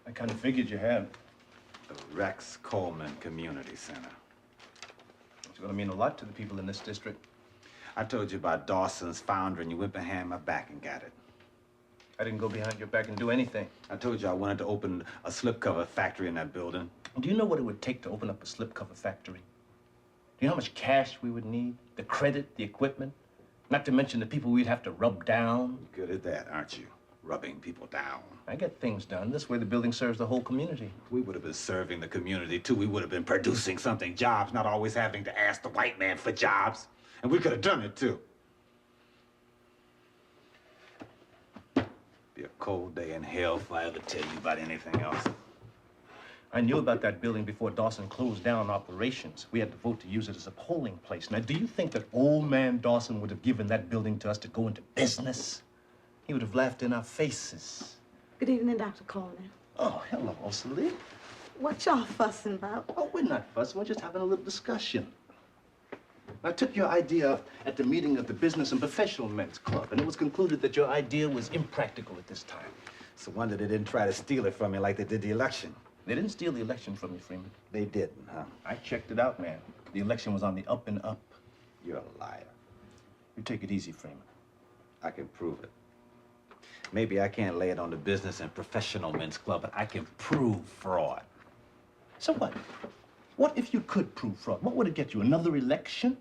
I kind of figured you had. The Rex Coleman Community Center. It's going to mean a lot to the people in this district. I told you about Dawson's Foundry, and you went behind my back and got it. I didn't go behind your back and do anything. I told you I wanted to open a slipcover factory in that building. Do you know what it would take to open up a slipcover factory? Do you know how much cash we would need? The credit, the equipment? Not to mention the people we'd have to rub down. You're good at that, aren't you? Rubbing people down. I get things done. This way the building serves the whole community. We would have been serving the community, too. We would have been producing something, jobs, not always having to ask the white man for jobs. And we could have done it, too. Be a cold day in hell if I ever tell you about anything else. I knew about that building before Dawson closed down operations. We had to vote to use it as a polling place. Now, do you think that old man Dawson would have given that building to us to go into business? He would have laughed in our faces. Good evening, Dr. Coleman. Oh, hello, Osily. What y'all fussing about? Oh, we're not fussing. We're just having a little discussion. I took your idea up at the meeting of the Business and Professional Men's Club, and it was concluded that your idea was impractical at this time. It's a wonder they didn't try to steal it from me like they did the election. They didn't steal the election from you, Freeman. They didn't, huh? I checked it out, man. The election was on the up and up. You're a liar. You take it easy, Freeman. I can prove it. Maybe I can't lay it on the Business and Professional Men's Club, but I can prove fraud. So what? What if you could prove fraud? What would it get you? Another election?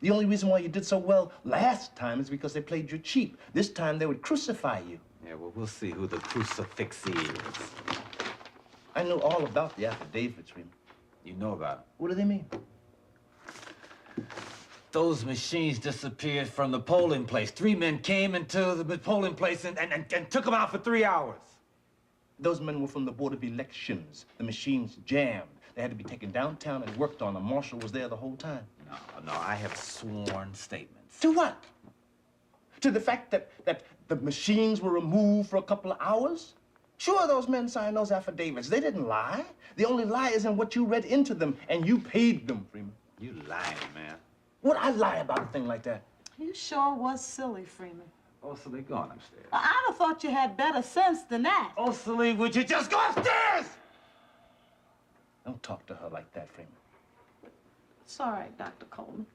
The only reason why you did so well last time is because they played you cheap. This time they would crucify you. Yeah, well, we'll see who the crucifixie is. I know all about the affidavits, Freeman. You know about it. What do they mean? Those machines disappeared from the polling place. 3 men came into the polling place and took them out for 3 hours. Those men were from the Board of Elections. The machines jammed. They had to be taken downtown and worked on. A marshal was there the whole time. No, I have sworn statements. To what? To the fact that the machines were removed for a couple of hours? Sure, those men signed those affidavits. They didn't lie. The only lie is in what you read into them, and you paid them, Freeman. You lying, man. Would I lie about a thing like that? You sure was silly, Freeman. Oh, so they're gone upstairs. I'd have thought you had better sense than that. Oh, Celine, would you just go upstairs? Don't talk to her like that, Freeman. It's all right, Dr. Coleman.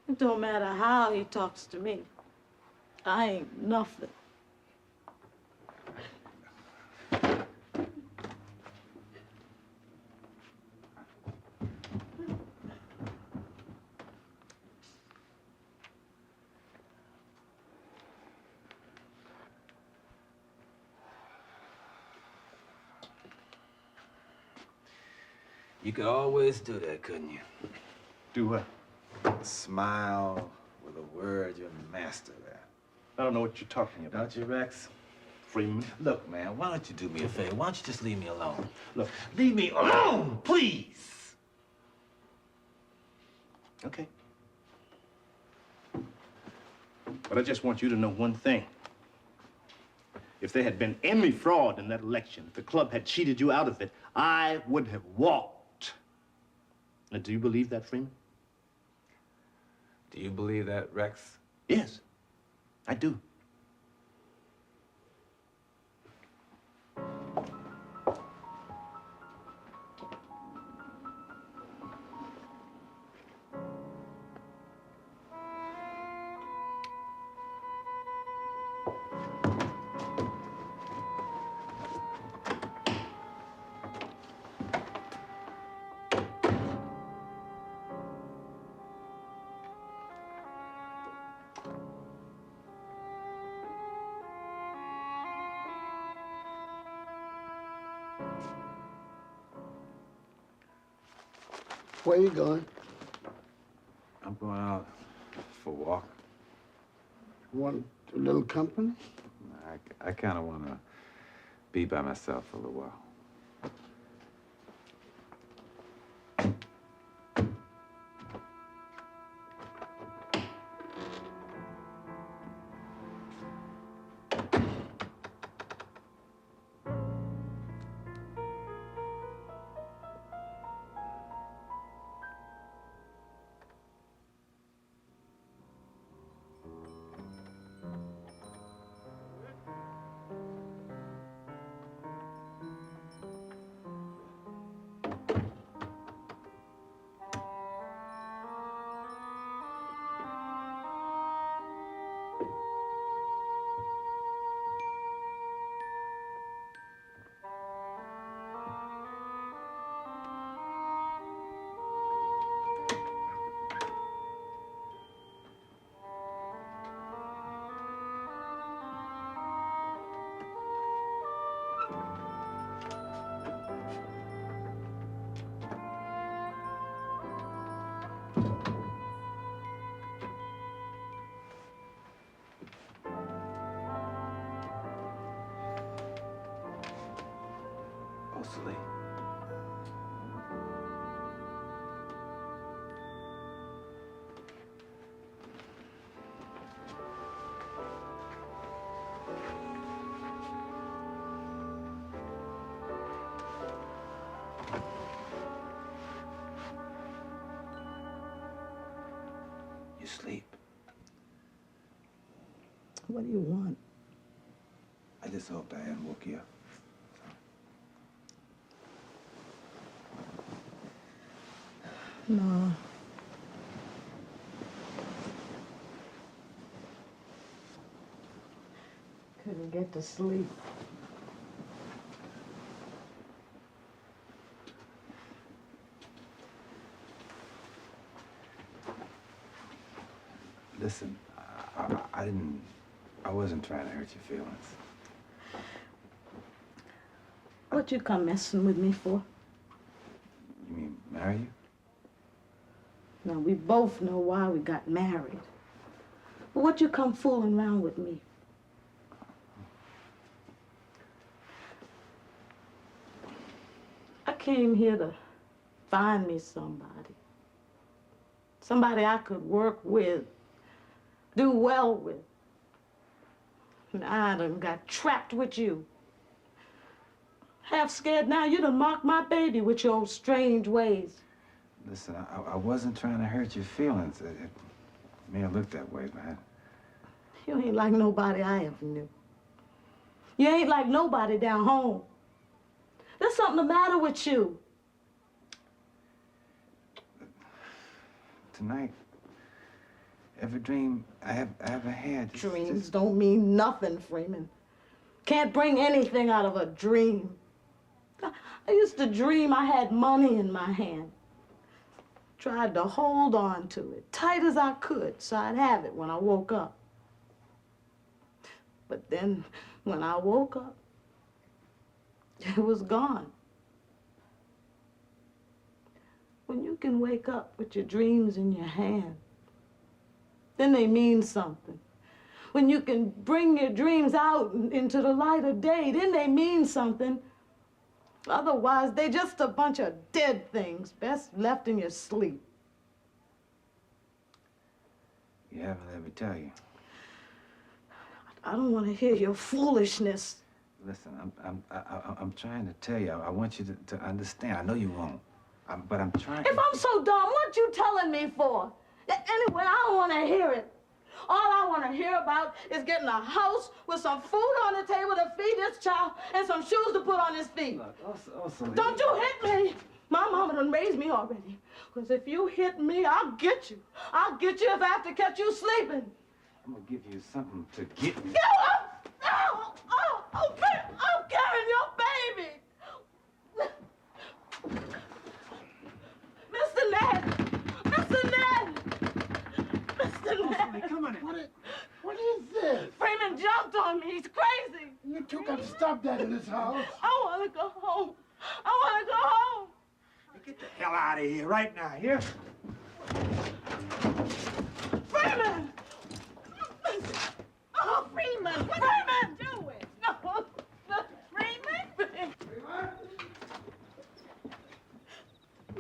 It don't matter how he talks to me. I ain't nothing. You could always do that, couldn't you? Do what? Smile with a word. You're a master there. I don't know what you're talking about. Don't you, Rex? Freeman. Look, man, why don't you do me a favor? Why don't you just leave me alone? Look. Leave me alone, please! Okay. But I just want you to know one thing. If there had been any fraud in that election, if the club had cheated you out of it, I would have walked. Now, do you believe that, Freeman? Do you believe that, Rex? Yes, I do. Where you going? I'm going out for a walk. Want a little company? I kind of want to be by myself for a little while. sleep. What do you want? I just hoped I hadn't woke you up. No. Couldn't get to sleep. Listen, I wasn't trying to hurt your feelings. What you come messing with me for? You mean marry you? Now, we both know why we got married. But what you come fooling around with me? I came here to find me somebody. Somebody I could work with, do well with. And I done got trapped with you. Half scared now you done mocked my baby with your strange ways. Listen, I wasn't trying to hurt your feelings. It may have looked that way, man. You ain't like nobody I ever knew. You ain't like nobody down home. There's something the matter with you. Tonight, every dream I ever had. Dreams don't mean nothing, Freeman. Can't bring anything out of a dream. I used to dream I had money in my hand. Tried to hold on to it tight as I could so I'd have it when I woke up. But then when I woke up, it was gone. When you can wake up with your dreams in your hand, then they mean something. When you can bring your dreams out into the light of day, then they mean something. Otherwise, they're just a bunch of dead things, best left in your sleep. You haven't let me tell you. I don't want to hear your foolishness. Listen, I'm trying to tell you. I want you to understand. I know you won't, but I'm trying. If I'm so dumb, what you telling me for? Anyway, I don't want to hear it. All I want to hear about is getting a house with some food on the table to feed this child and some shoes to put on his feet. Look, Don't you hit me. My mama done raised me already. Because if you hit me, I'll get you. I'll get you if I have to catch you sleeping. I'm going to give you something to get me. Go up! Oh, I'm carrying your baby. Mr. Ned! Mr. Ned! Mr. Ned! Come on. What is this? Freeman jumped on me. He's crazy. You two got to stop that in this house. I want to go home. I want to go home. Get the hell out of here right now, here. Freeman! Oh, Freeman, what are you doing? No. Freeman?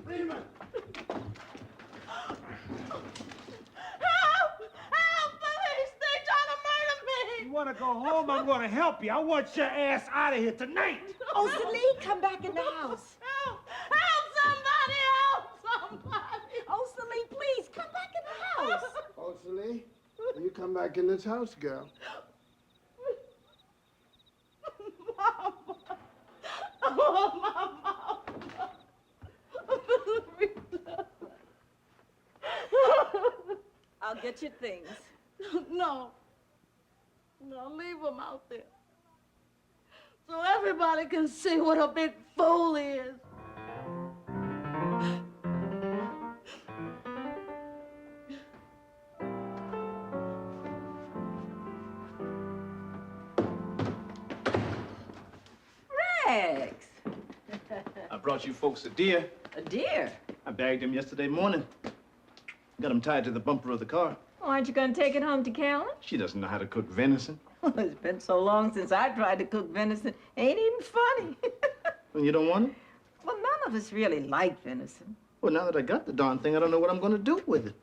Freeman! Help! Help, police! They're trying to murder me! You want to go home? I'm going to help you. I want your ass out of here tonight. Oh, Celie, come back in the house. Help! Help somebody! Help somebody! Oh, Celie, please, come back in the house. Oh, Celie, you come back in this house, girl. Mama! Oh, Mama! I'll get your things. No. No, leave him out there. So everybody can see what a big fool he is. Rex. I brought you folks a deer. A deer? I bagged him yesterday morning. Got him tied to the bumper of the car. Well, aren't you going to take it home to Carolyn? She doesn't know how to cook venison. Well, it's been so long since I tried to cook venison. Ain't even funny. Well, you don't want it? Well, none of us really like venison. Well, now that I got the darn thing, I don't know what I'm going to do with it.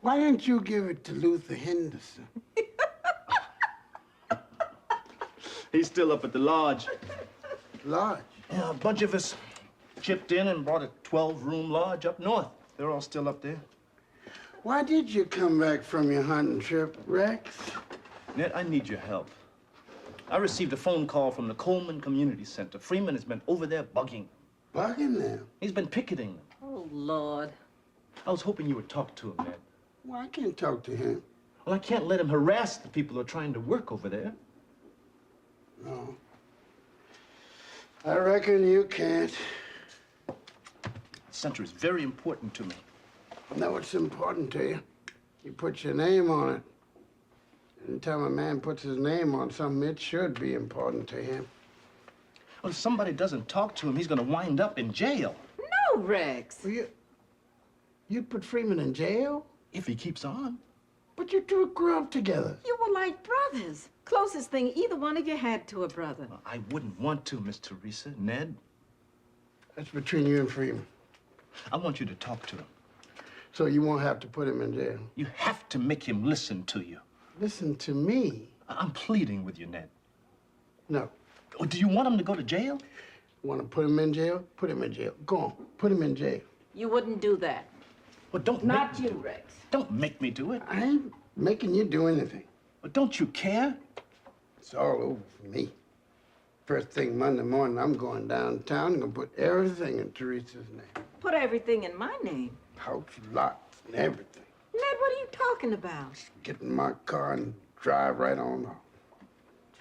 Why didn't you give it to Luther Henderson? He's still up at the lodge. Lodge. Yeah, a bunch of us chipped in and bought a 12-room lodge up north. They're all still up there. Why did you come back from your hunting trip, Rex? Ned, I need your help. I received a phone call from the Coleman Community Center. Freeman has been over there bugging. Bugging them? He's been picketing them. Oh, Lord. I was hoping you would talk to him, Ned. Well, I can't talk to him. Well, I can't let him harass the people who are trying to work over there. No. I reckon you can't. The center is very important to me. No, it's important to you. You put your name on it. Anytime a man puts his name on something, it should be important to him. Well, if somebody doesn't talk to him, he's going to wind up in jail. No, Rex. Well, you'd put Freeman in jail? If he keeps on. But you two grew up together. You were like brothers. Closest thing either one of you had to a brother. Well, I wouldn't want to, Miss Teresa. Ned, That's between you and Freeman. I want you to talk to him. So you won't have to put him in jail. You have to make him listen to you. Listen to me. I'm pleading with you, Ned. No. Oh, do you want him to go to jail? Want to put him in jail? Put him in jail. Go on. Put him in jail. You wouldn't do that. Well, don't Not make you, Rex. Don't make me do it. I ain't making you do anything. Well, don't you care? It's all over for me. First thing Monday morning, I'm going downtown and gonna put everything in Teresa's name. Put everything in my name. House, lots, and everything. Ned, what are you talking about? Get in my car and drive right on off.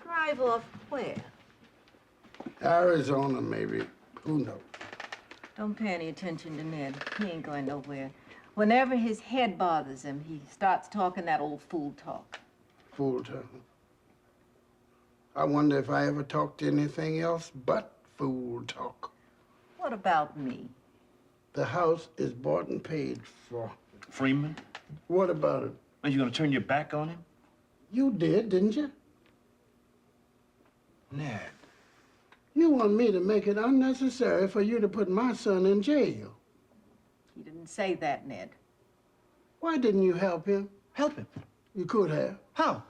Drive off where? Arizona, maybe. Who knows? Don't pay any attention to Ned. He ain't going nowhere. Whenever his head bothers him, he starts talking that old fool talk. Fool talk. I wonder if I ever talked anything else but fool talk. What about me? The house is bought and paid for. Freeman, What about it? are you going to turn your back on him? You did, didn't you? Ned. You want me to make it unnecessary for you to put my son in jail. He didn't say that, Ned. Why didn't you help him? Help him. You could have. How?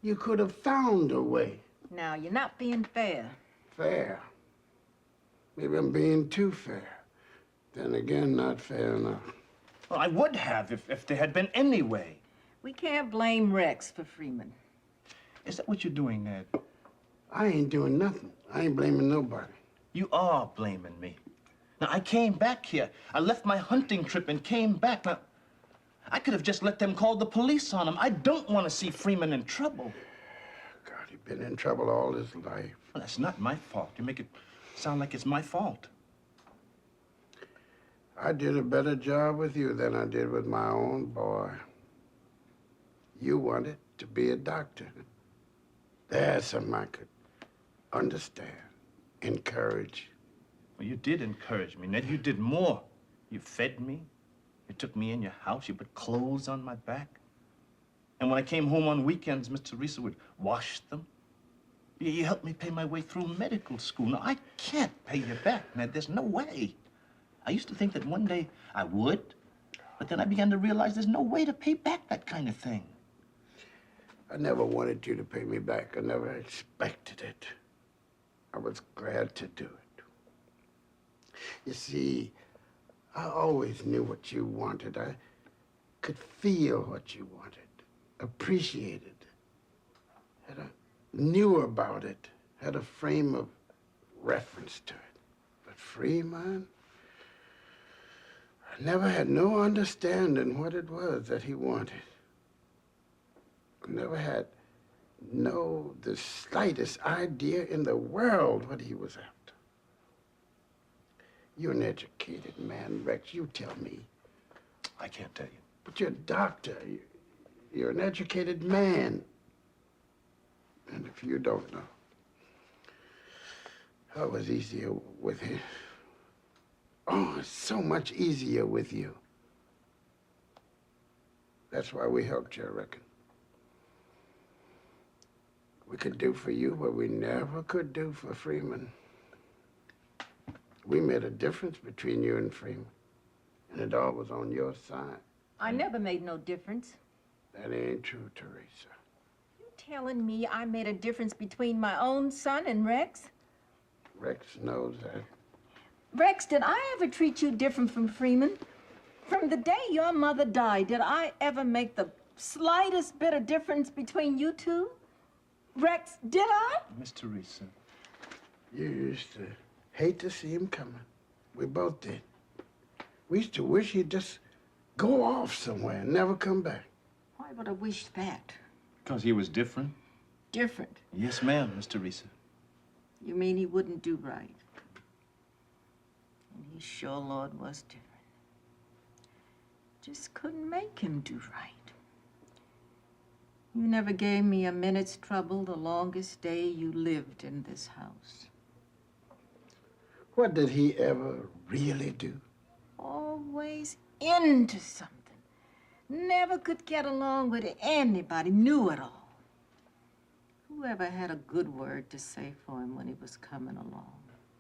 You could have found a way. Now, you're not being fair. Fair. Maybe I'm being too fair. Then again, not fair enough. Well, I would have if there had been any way. We can't blame Rex for Freeman. Is that what you're doing, Ned? I ain't doing nothing. I ain't blaming nobody. You are blaming me. Now, I came back here. I left my hunting trip and came back. Now, I could have just let them call the police on him. I don't want to see Freeman in trouble. God, he's been in trouble all his life. Well, that's not my fault. You make it sound like it's my fault. I did a better job with you than I did with my own boy. You wanted to be a doctor. There's something I could understand, encourage. Well, you did encourage me, Ned. You did more. You fed me. You took me in your house. You put clothes on my back. And when I came home on weekends, Miss Teresa would wash them. You helped me pay my way through medical school. Now, I can't pay you back, Ned. There's no way. I used to think that one day I would, but then I began to realize there's no way to pay back that kind of thing. I never wanted you to pay me back. I never expected it. I was glad to do it. You see, I always knew what you wanted. I could feel what you wanted, appreciated, knew about it, had a frame of reference to it. But Freeman, I never had no understanding what it was that he wanted. I never had the slightest idea in the world what he was after. You're an educated man, Rex. You tell me. I can't tell you. But you're a doctor. You're an educated man. And if you don't know, I was easier with him. Oh, it's so much easier with you. That's why we helped you, I reckon. We could do for you what we never could do for Freeman. We made a difference between you and Freeman, and it all was on your side. I never made no difference. That ain't true, Teresa. You telling me I made a difference between my own son and Rex? Rex knows that. Rex, did I ever treat you different from Freeman? From the day your mother died, did I ever make the slightest bit of difference between you two? Rex, did I? Miss Teresa. You used to hate to see him coming. We both did. We used to wish he'd just go off somewhere and never come back. Why would I wish that? Because he was different? Different? Yes, ma'am, Miss Teresa. You mean he wouldn't do right? And he sure, Lord, was different. Just couldn't make him do right. You never gave me a minute's trouble the longest day you lived in this house. What did he ever really do? Always into something. Never could get along with anybody, knew it all. Whoever had a good word to say for him when he was coming along?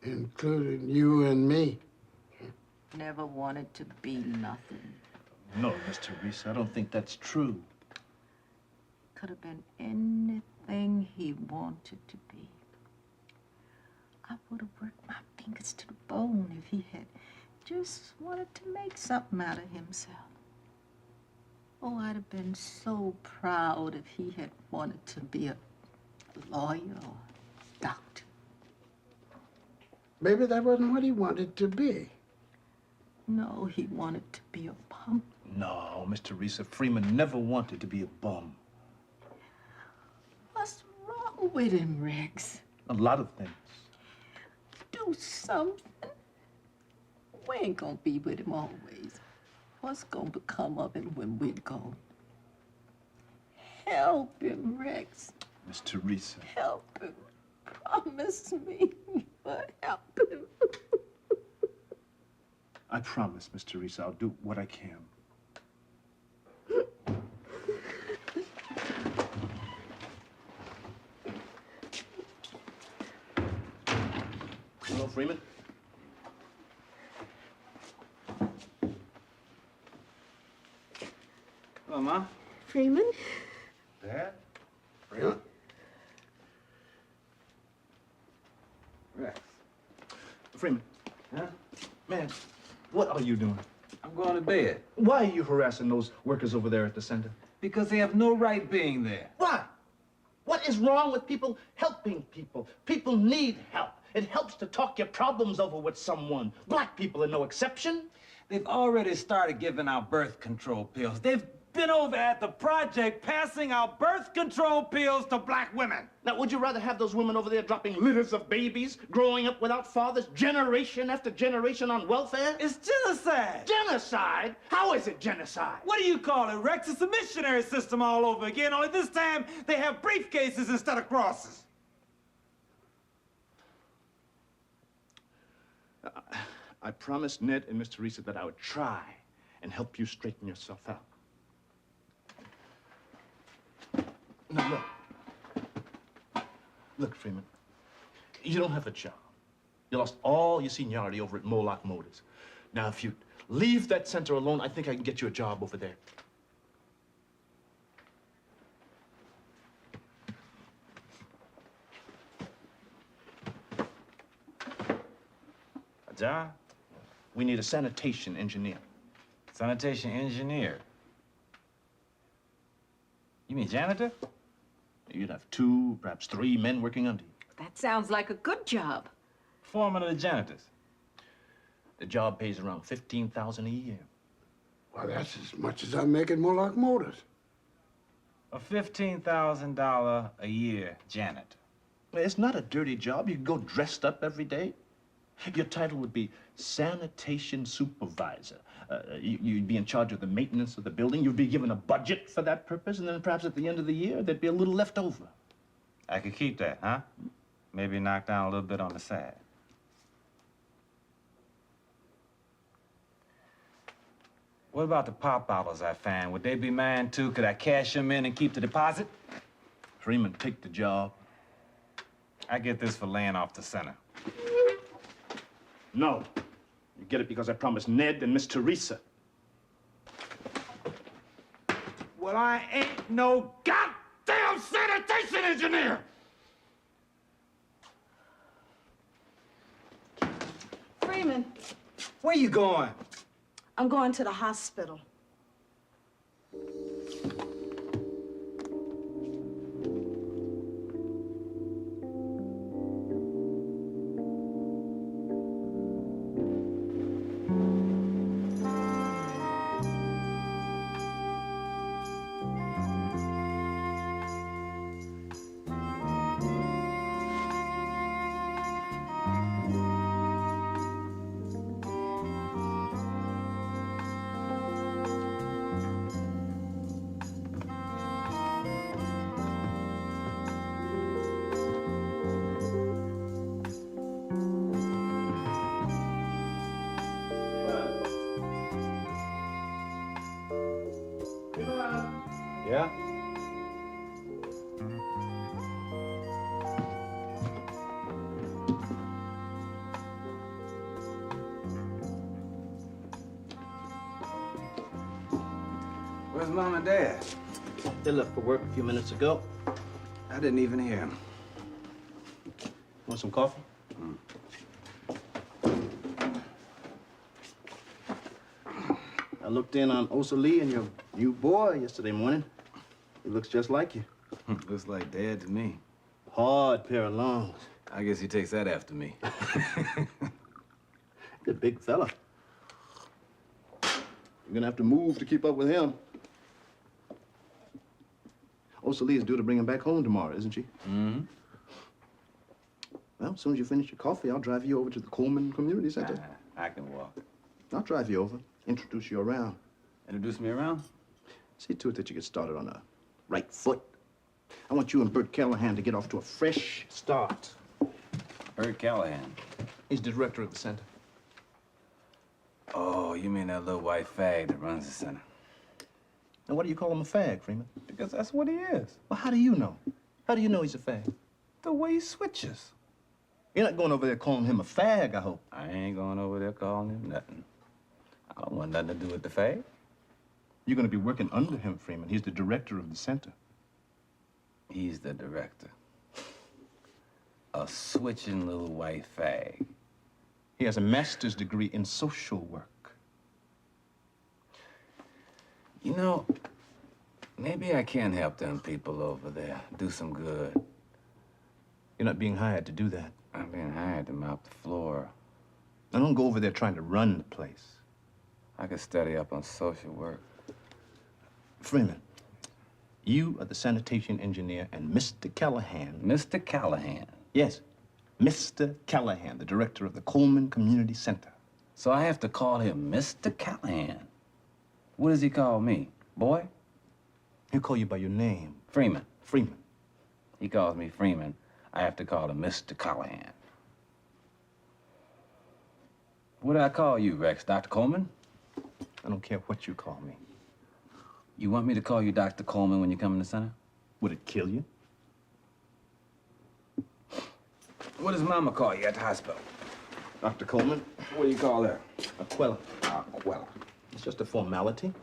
Including you and me. Never wanted to be nothing. No, Miss Teresa, I don't think that's true. Could have been anything he wanted to be. I would have worked my fingers to the bone if he had just wanted to make something out of himself. Oh, I'd have been so proud if he had wanted to be a lawyer or a doctor. Maybe that wasn't what he wanted to be. No, he wanted to be a punk. No, Miss Teresa, Freeman never wanted to be a bum. What's wrong with him, Rex? A lot of things. Do something. We ain't gonna be with him always. What's gonna become of him when we're gone? Help him, Rex. Miss Teresa. Help him. Promise me you'll help him. I promise, Miss Teresa, I'll do what I can. Hello, Freeman. Hello, Ma. Freeman? Dad? Really? Rex. Freeman. Huh? Man, what are you doing? I'm going to bed. Why are you harassing those workers over there at the center? Because they have no right being there. Why? What is wrong with people helping people? People need help. It helps to talk your problems over with someone. Black people are no exception. They've already started giving out birth control pills. They've been over at the project passing out birth control pills to black women. Now, would you rather have those women over there dropping litters of babies, growing up without fathers, generation after generation on welfare? It's genocide. Genocide? How is it genocide? What do you call it, Rex? It's a missionary system all over again, only this time they have briefcases instead of crosses. I promised Ned and Miss Teresa that I would try and help you straighten yourself out. Now, look. Look, Freeman. You don't have a job. You lost all your seniority over at Moloch Motors. Now, if you leave that center alone, I think I can get you a job over there. A job? We need a sanitation engineer. Sanitation engineer. You mean janitor? You'd have 2, perhaps 3 men working under you. That sounds like a good job. Foreman of the janitors. The job pays around $15,000 a year. Well, that's as much as I make at Moloch Motors. A $15,000 a year janitor. Well, it's not a dirty job. You can go dressed up every day. Your title would be sanitation supervisor. You'd be in charge of the maintenance of the building. You'd be given a budget for that purpose, and then perhaps at the end of the year, there'd be a little left over. I could keep that, huh? Maybe knock down a little bit on the side. What about the pop bottles I found? Would they be mine too? Could I cash them in and keep the deposit? Freeman, take the job. I get this for laying off the center. No. You get it because I promised Ned and Miss Teresa. Well, I ain't no goddamn sanitation engineer! Freeman, Where you going? I'm going to the hospital. Yeah? Where's Mom and Dad? They left for work a few minutes ago. I didn't even hear him. Want some coffee? I looked in on Osa Lee and your new boy yesterday morning. He looks just like you. Looks like Dad to me. Hard pair of lungs. I guess he takes that after me. He's a big fella. You're gonna have to move to keep up with him. Osa Lee is due to bring him back home tomorrow, isn't she? Mm-hmm. Well, as soon as you finish your coffee, I'll drive you over to the Coleman Community Center. I can walk. I'll drive you over, introduce you around. Introduce me around? See to it that you get started on a right foot. I want you and Bert Callahan to get off to a fresh start. Bert Callahan. He's the director of the center. Oh, you mean that little white fag that runs the center? And what do you call him a fag, Freeman? Because that's what he is. Well, how do you know? How do you know he's a fag? The way he switches. You're not going over there calling him a fag, I hope. I ain't going over there calling him nothing. I don't want nothing to do with the fag. You're going to be working under him, Freeman. He's the director of the center. He's the director. A switching little white fag. He has a master's degree in social work. You know, maybe I can help them people over there do some good. You're not being hired to do that. I'm being hired to mop the floor. Now, don't go over there trying to run the place. I could study up on social work. Freeman, you are the sanitation engineer, and Mr. Callahan... Mr. Callahan? Yes, Mr. Callahan, the director of the Coleman Community Center. So I have to call him Mr. Callahan? What does he call me? Boy? He'll call you by your name. Freeman. Freeman. He calls me Freeman. I have to call him Mr. Callahan. What do I call you, Rex? Dr. Coleman? I don't care what you call me. You want me to call you Dr. Coleman when you come in the center? Would it kill you? What does Mama call you at the hospital? Dr. Coleman? What do you call her? Aquella. Aquella. It's just a formality.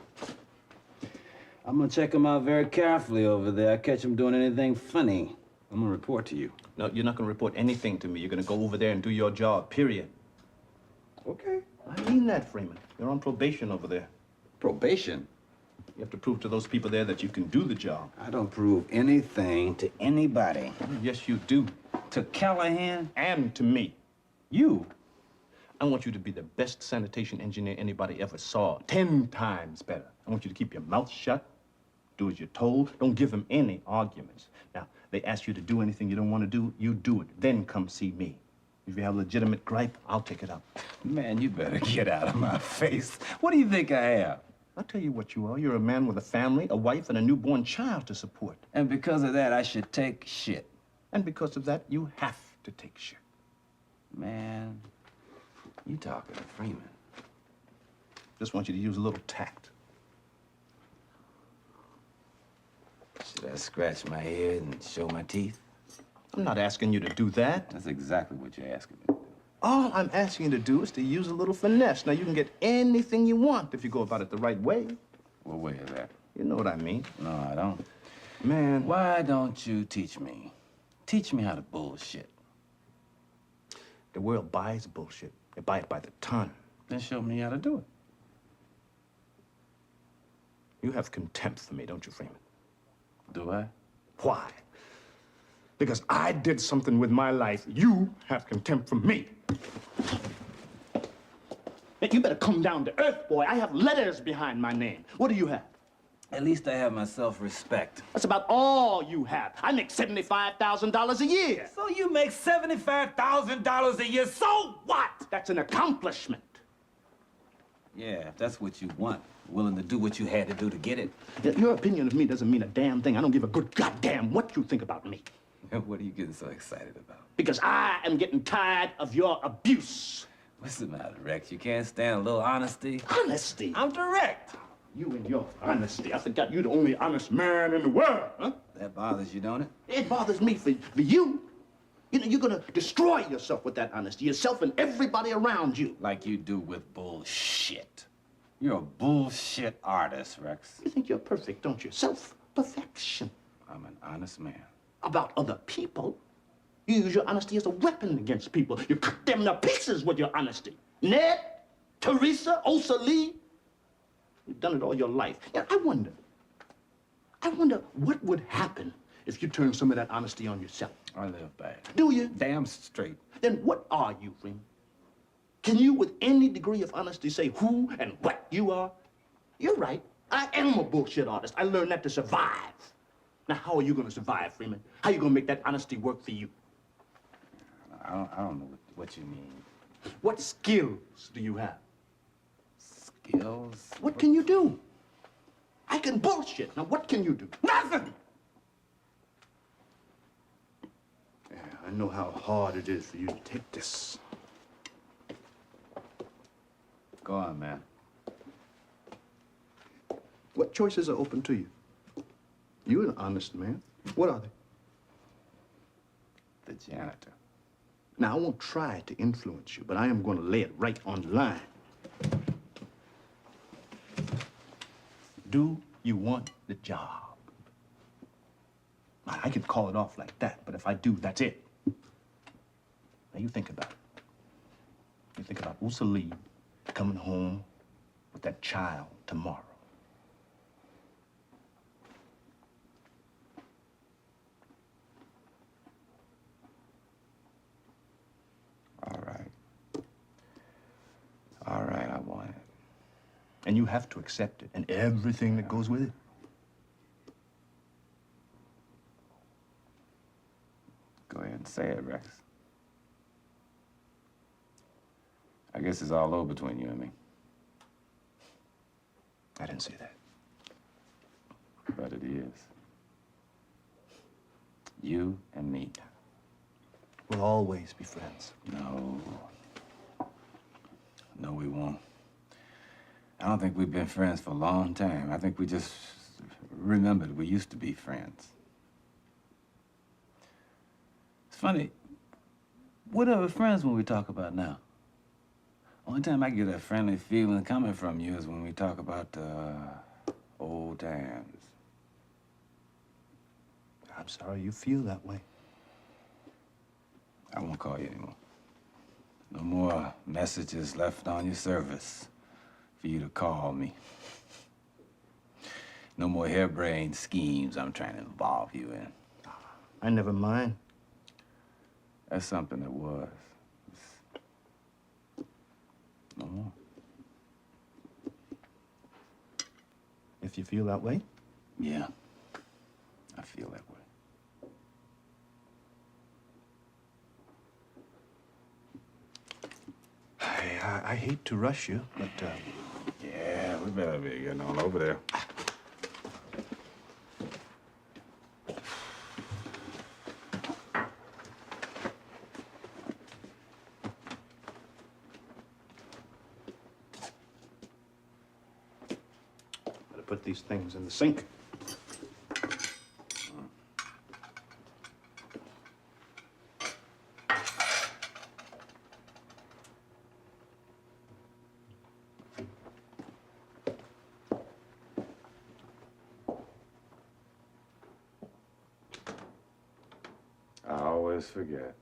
I'm gonna check him out very carefully over there. I catch him doing anything funny, I'm gonna report to you. No, you're not going to report anything to me. You're going to go over there and do your job, period. Okay. I mean that, Freeman. You're on probation over there. Probation? You have to prove to those people there that you can do the job. I don't prove anything to anybody. Yes, you do. To Callahan? And to me. You? I want you to be the best sanitation engineer anybody ever saw. 10 times better. I want you to keep your mouth shut, do as you're told, don't give them any arguments. Now, they ask you to do anything you don't want to do, you do it. Then come see me. If you have a legitimate gripe, I'll take it up. Man, you better get out of my face. What do you think I am? I'll tell you what you are. You're a man with a family, a wife, and a newborn child to support. And because of that, I should take shit. And because of that, you have to take shit. Man, you talking to Freeman. Just want you to use a little tact. Should I scratch my head and show my teeth? I'm not asking you to do that. That's exactly what you're asking me to do. All I'm asking you to do is to use a little finesse. Now, you can get anything you want if you go about it the right way. What way is that? You know what I mean. No, I don't. Man. Why don't you teach me? Teach me how to bullshit. The world buys bullshit. They buy it by the ton. Then show me how to do it. You have contempt for me, don't you, Freeman? Do I? Why? Because I did something with my life. You have contempt for me. Hey, you better come down to earth, boy. I have letters behind my name. What do you have? At least I have my self-respect. That's about all you have. I make $75,000 a year. So you make $75,000 a year, so what? That's an accomplishment. Yeah, if that's what you want. Willing to do what you had to do to get it. Your opinion of me doesn't mean a damn thing. I don't give a good goddamn what you think about me. What are you getting so excited about? Because I am getting tired of your abuse. What's the matter, Rex? You can't stand a little honesty? Honesty? I'm direct. You and your honesty. I forgot you're the only honest man in the world, huh? That bothers you, don't it? It bothers me for you. You know, you're gonna destroy yourself with that honesty. Yourself and everybody around you. Like you do with bullshit. You're a bullshit artist, Rex. You think you're perfect, don't you? Self-perfection. I'm an honest man. About other people. You use your honesty as a weapon against people. You cut them to pieces with your honesty. Ned, Teresa, Osa Lee. You've done it all your life. Yeah, I wonder what would happen if you turned some of that honesty on yourself. I live bad. Do you? Damn straight. Then what are you, Freeman? Can you, with any degree of honesty, say who and what you are? You're right. I am a bullshit artist. I learned that to survive. Now, how are you going to survive, Freeman? How are you going to make that honesty work for you? I don't know what you mean. What skills do you have? Skills? What can you do? I can bullshit. Now, what can you do? Nothing! Yeah, I know how hard it is for you to take this. Go on, man. What choices are open to you? You're an honest man. What are they? The janitor. Now, I won't try to influence you, but I am going to lay it right on the line. Do you want the job? I could call it off like that, but if I do, that's it. Now, you think about it. You think about Usa Lee coming home with that child tomorrow. All right, I want it. And you have to accept it and everything that goes with it. Go ahead and say it, Rex. I guess it's all over between you and me. I didn't say that. But it is. You and me. We'll always be friends. No. No, we won't. I don't think we've been friends for a long time. I think we just remembered we used to be friends. It's funny. What are we friends when we talk about now? Only time I get a friendly feeling coming from you is when we talk about old times. I'm sorry you feel that way. I won't call you anymore. No more messages left on your service for you to call me. No more harebrained schemes I'm trying to involve you in. I never mind. That's something that was. No more. If you feel that way? Yeah, I feel that way. I hate to rush you, but, Yeah, we better be getting on over there. better put these things in the sink. I always forget.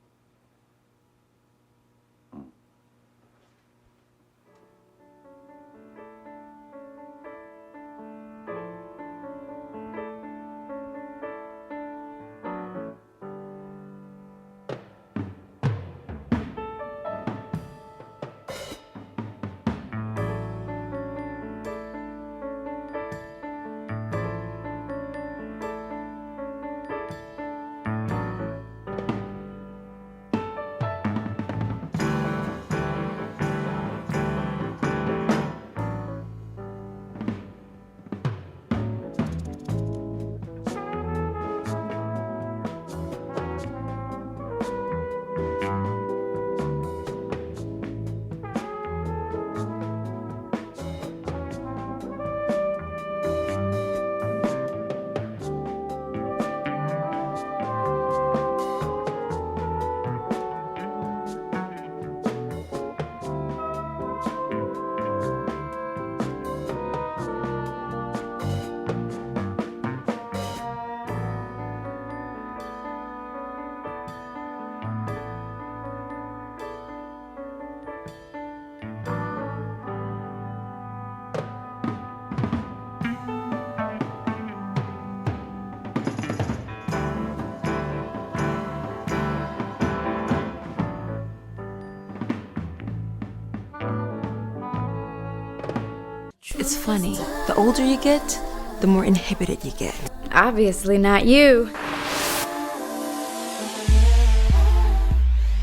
It's funny. The older you get, the more inhibited you get. Obviously not you.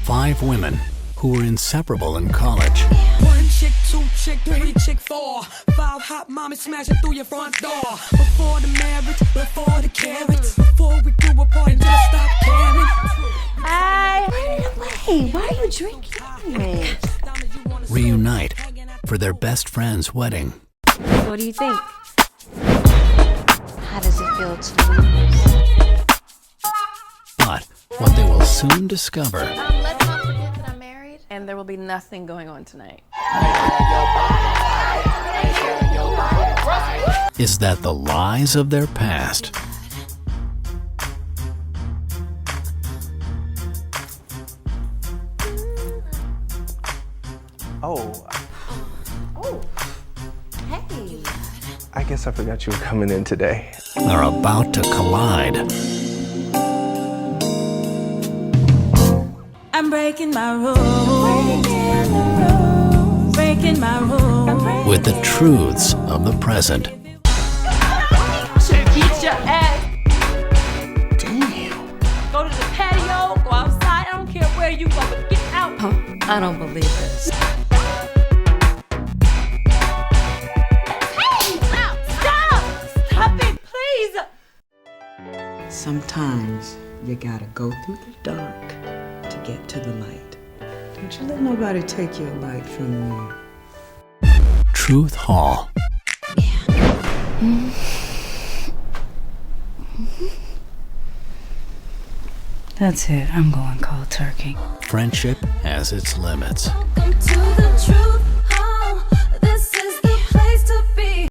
5 women who were inseparable in college. 1 chick, 2 chick, 3 chick, 4. 5 hot mommies smashing through your front door. Before the marriage, before the carrots, before we grew apart and just stopped caring. Put it away. Why are you drinking? Reunite for their best friend's wedding. What do you think? How does it feel to lose? But what they will soon discover Let's not forget that I'm married. And there will be nothing going on tonight. is that the lies of their past Oh, Hey. I guess I forgot you were coming in today. are about to collide I'm breaking my rules. Breaking my rules. with the truths of the present. Should eat your ass. Damn. Go to the patio, go outside. I don't care where you go, but get out. Oh, I don't believe this. Hey, stop! Stop it, please. Sometimes you gotta go through the dark to get to the light. Don't you let nobody take your light from you. Truth Hall. That's it. I'm going cold turkey. Friendship has its limits. Welcome to the truth.